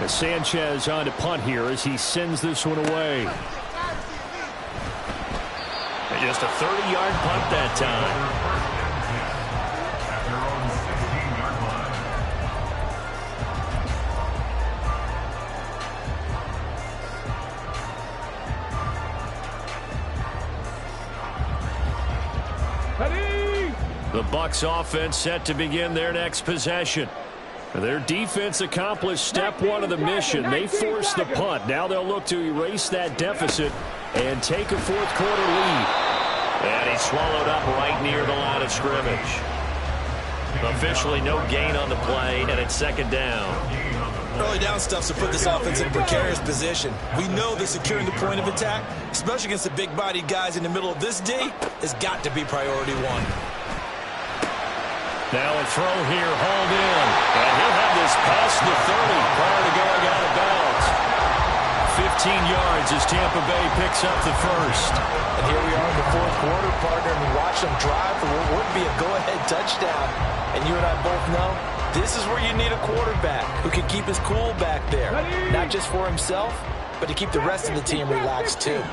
A: Sanchez on to punt here as he sends this one away. And just a 30-yard punt that time.
D: At their own 16-yard line.
B: Ready?
A: The Bucs offense set to begin their next possession. Their defense accomplished step 1 of the mission. They forced the punt. Now they'll look to erase that deficit and take a 4th quarter lead. And he's swallowed up right near the line of scrimmage. Officially no gain on the play, and it's 2nd down.
C: Early down stuffs to put this offense in a precarious position. We know that securing the point of attack, especially against the big-bodied guys in the middle of this D, has got to be priority 1.
A: Now a throw here, hauled in. And he'll have this past the 30 prior to going out of bounds. 15 yards as Tampa Bay picks up the 1st.
C: And here we are in the 4th quarter, partner, and we watch them drive for what would be a go-ahead touchdown. And you and I both know this is where you need a quarterback who can keep his cool back there. Not just for himself, but to keep the rest of the team relaxed too.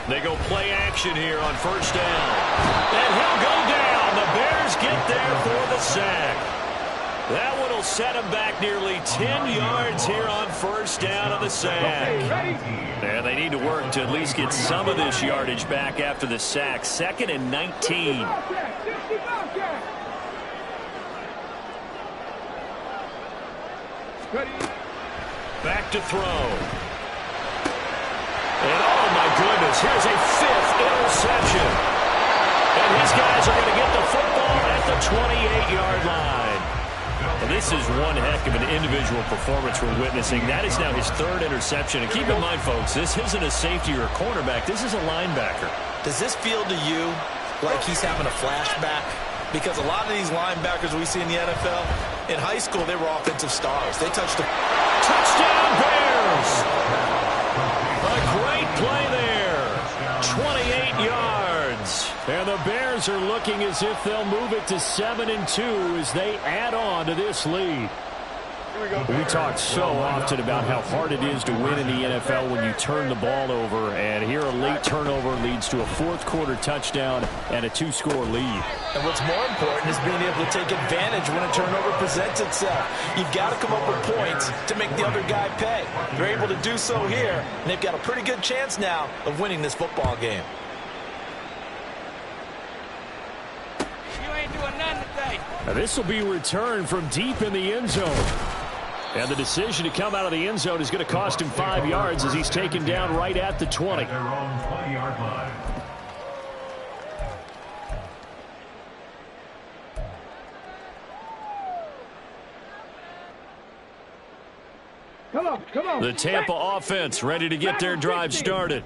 A: They go play action here on 1st down. And he'll go down. The Bears get there for the sack. That one will set him back nearly 10 yards here on 1st down on the sack. And they need to work to at least get some of this yardage back after the sack. 2nd and 19. Back to throw. And oh my goodness, here's a 5th interception. And his guys are going to get the football at the 28-yard line. And this is one heck of an individual performance we're witnessing. That is now his 3rd interception. And keep in mind, folks, this isn't a safety or a cornerback. This is a linebacker.
C: Does this feel to you like he's having a flashback? Because a lot of these linebackers we see in the NFL, In high school, they were offensive stars. They touched the
A: touchdown Bears. A great play there. 28 yards. And the Bears are looking as if they'll move it to 7-2 as they add on to this lead. We talk so often about how hard it is to win in the NFL when you turn the ball over, and here a late turnover leads to a fourth-quarter touchdown and a two-score lead.
C: And what's more important is being able to take advantage when a turnover presents itself. You've got to come up with points to make the other guy pay. They're able to do so here, and they've got a pretty good chance now of winning this football game.
B: You ain't doing nothing today.
A: Now this will be returned from deep in the end zone. And the decision to come out of the end zone is going to cost him 5 yards as he's taken down right at the 20.
D: At their own 20-yard line.
B: Come on.
A: The Tampa offense ready to get their drive started.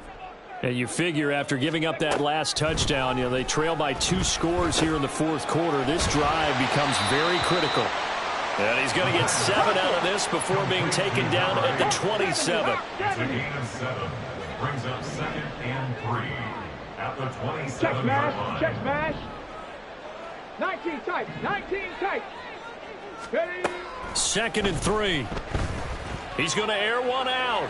A: And you figure after giving up that last touchdown, they trail by 2 scores here in the fourth quarter. This drive becomes very critical. And he's going to get 7 out of this before being taken down at the 27.
D: It's a gain of 7. Brings up 2nd and 3 at the 27-yard line.
B: Check smash. 19 tight. 19 tight. Ready?
A: 2nd and 3. He's going to air one out.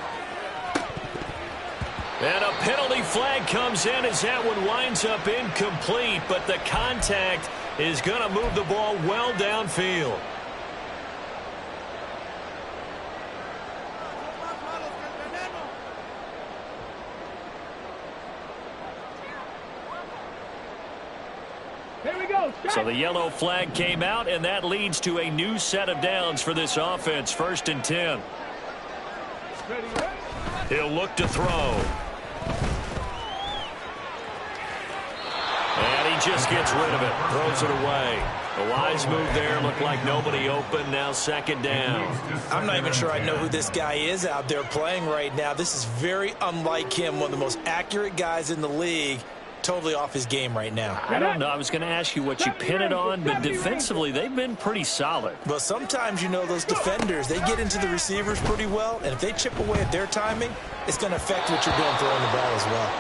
A: And a penalty flag comes in as that one winds up incomplete, but the contact is going to move the ball well downfield.
B: Here we go.
A: So the yellow flag came out, and that leads to a new set of downs for this offense. 1st and 10. He'll look to throw. And he just gets rid of it. Throws it away. A wise move there. Looked like nobody open. Now 2nd down.
C: I'm not even sure I know who this guy is out there playing right now. This is very unlike him. One of the most accurate guys in the league. Totally off his game right now.
A: I don't know. I was going to ask you what you pin it on, but defensively, they've been pretty solid.
C: Well, sometimes, those defenders, they get into the receivers pretty well, and if they chip away at their timing, it's going to affect what you're doing throwing the ball as well.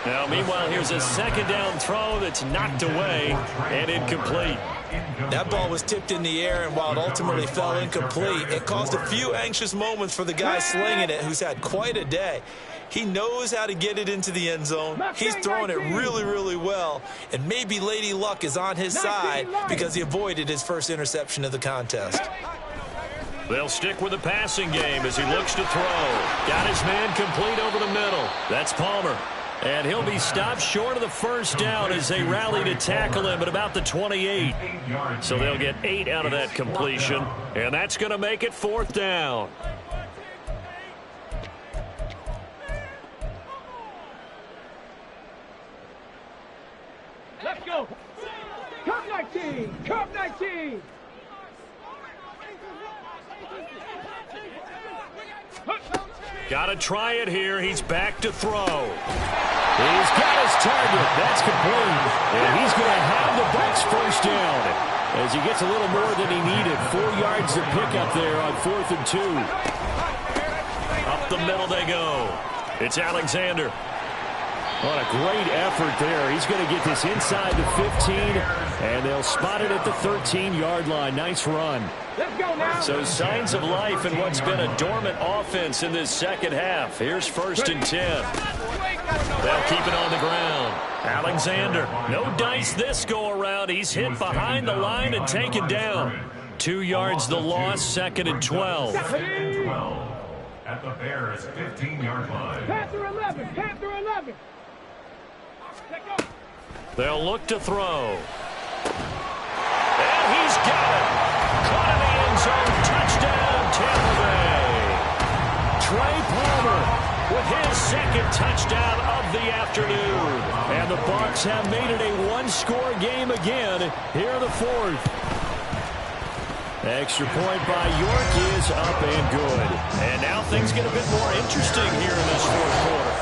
A: Now, meanwhile, here's a 2nd down throw that's knocked away and incomplete.
C: That ball was tipped in the air, and while it ultimately fell incomplete, it caused a few anxious moments for the guy slinging it, who's had quite a day. He knows how to get it into the end zone. He's throwing it really, really well. And maybe Lady Luck is on his side because he avoided his first interception of the contest.
A: They'll stick with the passing game as he looks to throw. Got his man complete over the middle. That's Palmer. And he'll be stopped short of the 1st down as they rally to tackle him at about the 28. So they'll get 8 out of that completion. And that's going to make it 4th down.
B: Let's go. Cup 19. Cup 19.
A: Got to try it here. He's back to throw. He's got his target. That's complete. And he's going to have the Bucs 1st down as he gets a little more than he needed. 4 yards to pick up there on 4th and 2. Up the middle they go. It's Alexander. What a great effort there. He's going to get this inside the 15, and they'll spot it at the 13-yard line. Nice run.
B: Let's go now.
A: So signs of life in what's been a dormant offense in this 2nd half. Here's 1st and 10. They'll keep it on the ground. Alexander, no dice this go-around. He's hit behind the line and taken down. 2 yards the loss, 2nd and 12.
D: At the Bears' 15-yard line.
B: Panther 11. Panther 11.
A: They'll look to throw. And he's got it. Caught in the end zone. Touchdown, Tampa Bay. Trey Palmer with his 2nd touchdown of the afternoon. And the Bucs have made it a 1-score game again here in the 4th. Extra point by York is up and good. And now things get a bit more interesting here in this 4th quarter.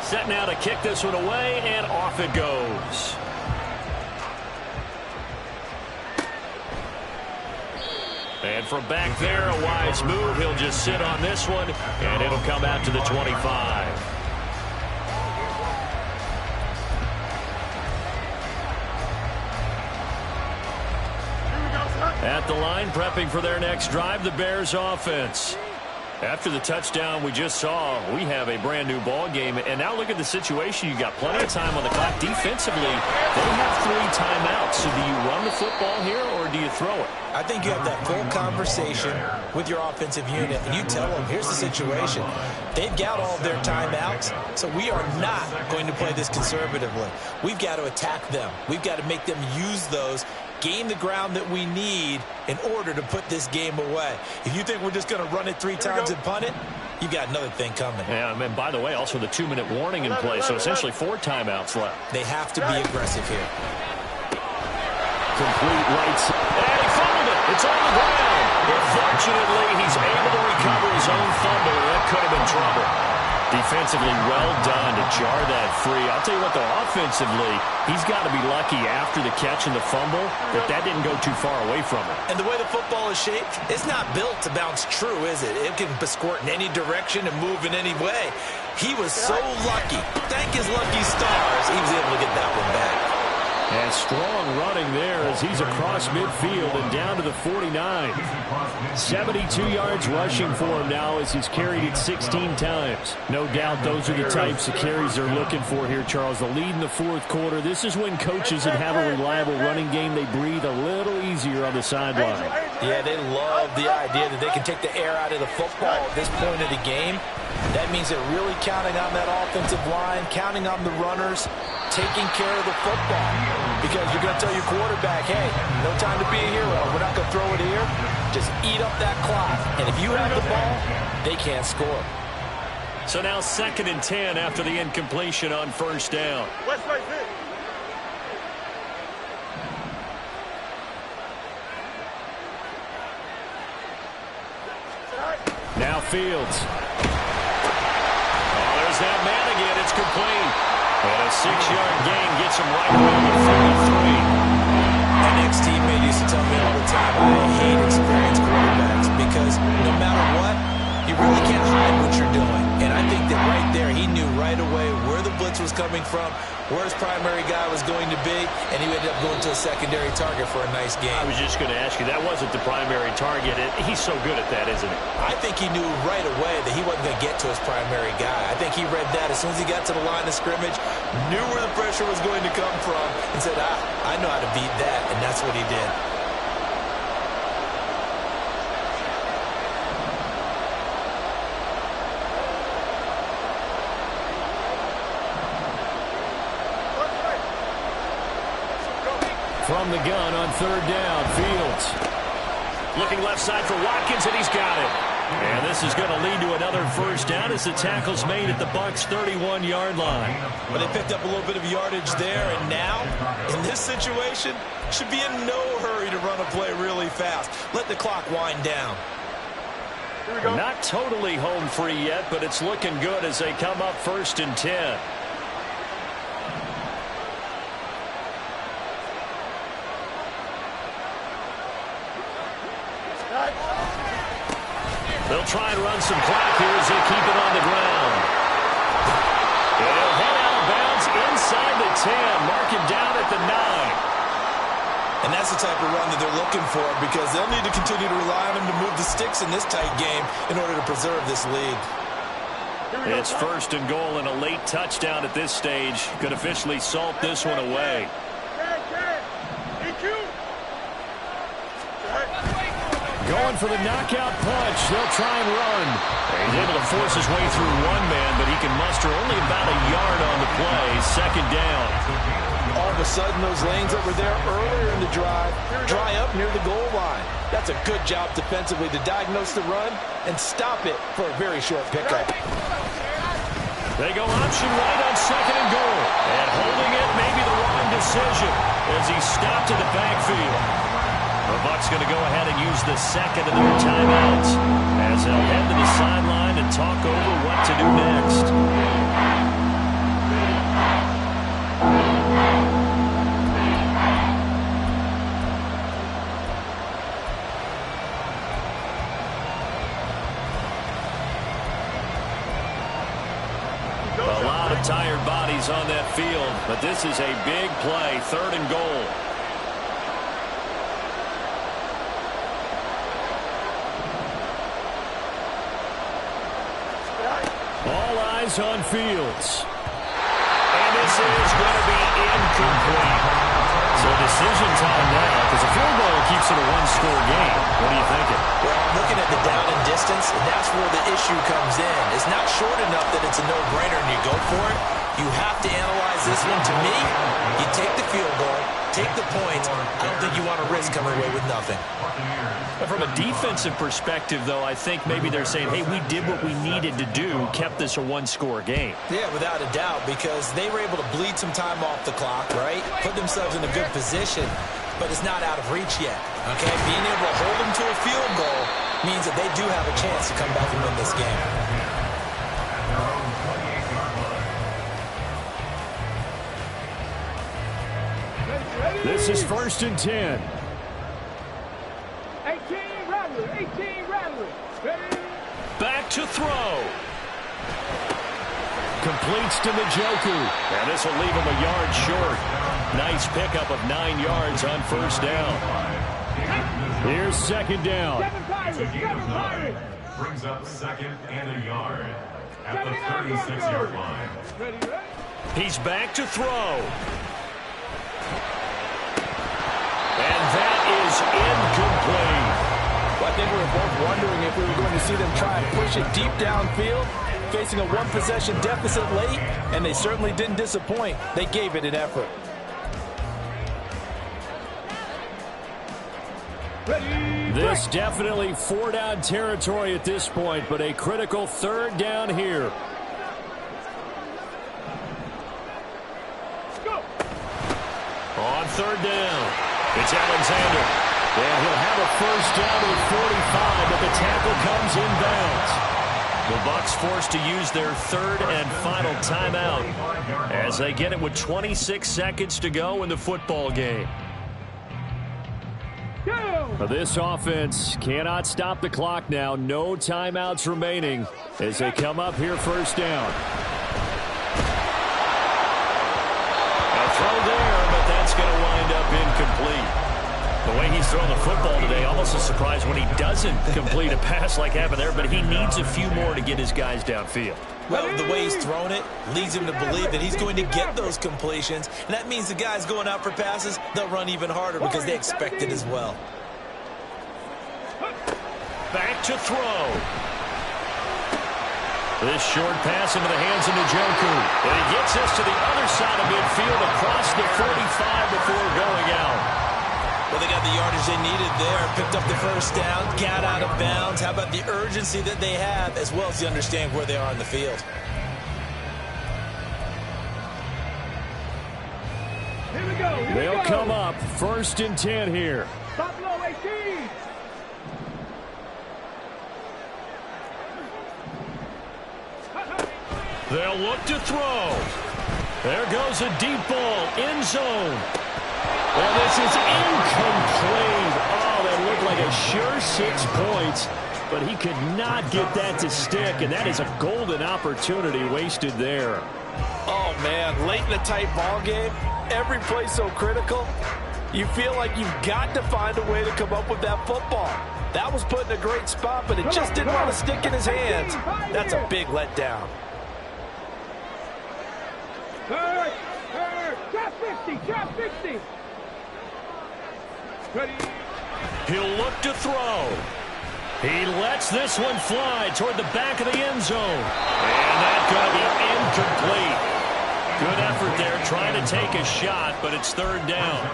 A: Set now to kick this one away, and off it goes. And from back there, a wise move. He'll just sit on this one, and it'll come out to the 25. At the line, prepping for their next drive, the Bears offense. After the touchdown we just saw, we have a brand-new ball game. And now look at the situation. You got plenty of time on the clock. Defensively, they have 3 timeouts. So do you run the football here, or do you throw it?
C: I think you have that full conversation with your offensive unit, and you tell them, here's the situation. They've got all of their timeouts, so we are not going to play this conservatively. We've got to attack them. We've got to make them use those, gain the ground that we need in order to put this game away. If you think we're just going to run it 3 times and punt it, you've got another thing coming.
A: Yeah, and by the way, also the 2-minute warning in play, so essentially 4 timeouts left.
C: They have to be aggressive here.
A: Complete right side. And he fumbled it. It's on the ground. Unfortunately, he's able to recover his own fumble. That could have been trouble. Defensively, well done to jar that free. I'll tell you what, though, offensively, he's got to be lucky after the catch and the fumble that didn't go too far away from him.
C: And the way the football is shaped, it's not built to bounce true, is it? It can squirt in any direction and move in any way. He was so lucky. Thank his lucky stars, he was able to get that one back.
A: And strong running there as he's across midfield and down to the 49. 72 yards rushing for him now as he's carried it 16 times. No doubt those are the types of carries they're looking for here, Charles. The lead in the 4th quarter. This is when coaches that have a reliable running game, they breathe a little easier on the sideline.
C: Yeah, they love the idea that they can take the air out of the football at this point of the game. That means they're really counting on that offensive line, counting on the runners, taking care of the football. Because you're going to tell your quarterback, hey, no time to be a hero. We're not going to throw it here. Just eat up that clock. And if you have the ball, they can't score.
A: So now 2nd and 10 after the incompletion on 1st down.
E: West right there.
A: Now Fields. Oh, there's that man again. It's complete. And a 6-yard gain gets him right around the 33.
C: My next teammate used to tell me all the time, I hate experienced quarterbacks because no matter what, you really can't hide what you're doing. And I think that right there, he knew right away where the blitz was coming from, where his primary guy was going to be, and he ended up going to a secondary target for a nice game.
A: I was just going to ask you, that wasn't the primary target. He's so good at that, isn't he?
C: I think he knew right away that he wasn't going to get to his primary guy. I think he read that as soon as he got to the line of scrimmage, knew where the pressure was going to come from, and said, I know how to beat that, and that's what he did.
A: From the gun on 3rd down, Fields. Looking left side for Watkins, and he's got it. And this is going to lead to another 1st down as the tackle's made at the Bucs' 31-yard line.
C: But they picked up a little bit of yardage there, and now, in this situation, should be in no hurry to run a play really fast. Let the clock wind down.
A: Not totally home free yet, but it's looking good as they come up 1st and 10. They'll try and run some clock here as they keep it on the ground. He'll head out of bounds inside the 10. Mark him down at the 9.
C: And that's the type of run that they're looking for because they'll need to continue to rely on him to move the sticks in this tight game in order to preserve this lead.
A: It's 1st and goal and a late touchdown at this stage. Could officially salt this one away. Going for the knockout punch. They'll try and run. He's able to force his way through one man, but he can muster only about a yard on the play. 2nd down.
C: All of a sudden, those lanes that were there earlier in the drive dry up near the goal line. That's a good job defensively to diagnose the run and stop it for a very short pickup.
A: They go option right on 2nd and goal. And holding it may be the wrong decision as he stopped in the backfield. The Bucs going to go ahead and use the 2nd of their timeouts as they'll head to the sideline and talk over what to do next. of tired bodies on that field, but this is a big play, 3rd and goal. All eyes on Fields. And this is going to be incomplete. So decision time now, because a field goal keeps it a one-score game. What are you thinking?
C: Well, I'm looking at the down and distance, and that's where the issue comes in. It's not short enough that it's a no-brainer and you go for it. You have to analyze this one. To me, you take the field goal, take the points. I don't think you want to risk coming away with nothing.
A: But from a defensive perspective, though, I think maybe they're saying, hey, we did what we needed to do, kept this a one-score game.
C: Yeah, without a doubt, because they were able to bleed some time off the clock, right? Put themselves in a good position, but it's not out of reach yet, okay? Being able to hold them to a field goal means that they do have a chance to come back and win this game.
A: This is 1st and 10.
B: 18 Rattler, 18 Rattler. Ready?
A: Back to throw. Completes to Njoku. And this will leave him a yard short. Nice pickup of 9 yards on 1st down. Here's 2nd down.
B: 7 Pirates, 7 Pirates.
D: Brings up 2nd and a yard at the 36-yard line.
B: Ready, ready?
A: He's back to throw. And that is incomplete.
F: Well, I think we were both wondering if we were going to see them try and push it deep downfield, facing a one-possession deficit late, and they certainly didn't disappoint. They gave it an effort.
A: This definitely 4-down territory at this point, but a critical 3rd down here.
B: Go.
A: On 3rd down, it's Alexander. And he'll have a 1st down at 45, but the tackle comes inbounds. The Bucs forced to use their 3rd and final timeout as they get it with 26 seconds to go in the football game. This offense cannot stop the clock now. No timeouts remaining as they come up here 1st down. A throw there, but that's going to wind up incomplete. The way he's throwing the football today, almost a surprise when he doesn't complete a pass like happened there, but he needs a few more to get his guys downfield.
C: Well, the way he's thrown it leads him to believe that he's going to get those completions, and that means the guys going out for passes, they'll run even harder because they expect it as well.
A: Back to throw. This short pass into the hands of Njoku. And he gets us to the other side of midfield across the 45 before going out.
C: Well, they got the yardage they needed there, picked up the 1st down, got out of bounds. How about the urgency that they have, as well as the understanding where they are on the field?
B: Here we go.
A: They'll come up 1st and 10 here.
B: Top low, 18.
A: They'll look to throw. There goes a deep ball, end zone. Well, this is incomplete. Oh, that looked like a sure 6 points, but he could not get that to stick, and that is a golden opportunity wasted there.
F: Oh, man, late in a tight ball game, every play so critical, you feel like you've got to find a way to come up with that football. That was put in a great spot, but it just didn't want to stick in his hands. That's a big letdown.
B: Drop 50, drop 50. Ready?
A: He'll look to throw. He lets this one fly toward the back of the end zone. And that's going to be incomplete. Good effort there trying to take a shot, but it's 3rd down.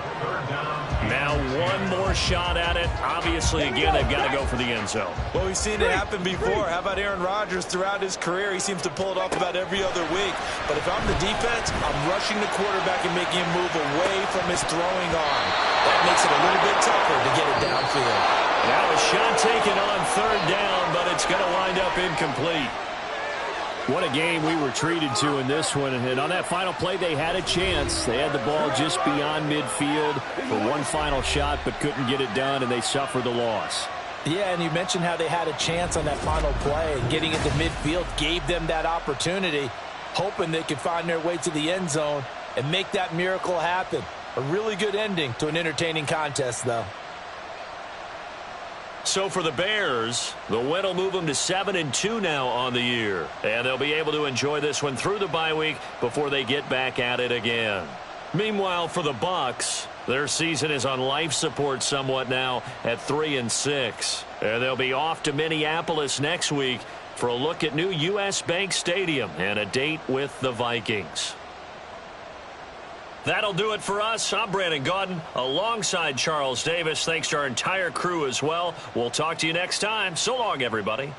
A: Now one more shot at it. Obviously, again, they've got to go for the end zone.
C: Well, we've seen it happen before. How about Aaron Rodgers throughout his career? He seems to pull it off about every other week. But if I'm the defense, I'm rushing the quarterback and making him move away from his throwing arm. That makes it a little bit tougher to get it downfield.
A: Now a shot taken on 3rd down, but it's going to wind up incomplete. What a game we were treated to in this one. And on that final play, they had a chance. They had the ball just beyond midfield for one final shot, but couldn't get it done, and they suffered the loss.
F: Yeah, and you mentioned how they had a chance on that final play, and getting into midfield gave them that opportunity.
C: hoping they can find their way to the end zone and make that miracle happen. A really good ending to an entertaining contest, though.
A: So for the Bears, the win will move them to 7-2 now on the year. And they'll be able to enjoy this one through the bye week before they get back at it again. Meanwhile, for the Bucs, their season is on life support somewhat now at 3-6. And they'll be off to Minneapolis next week for a look at new U.S. Bank Stadium and a date with the Vikings. That'll do it for us. I'm Brandon Gaudin alongside Charles Davis. Thanks to our entire crew as well. We'll talk to you next time. So long, everybody.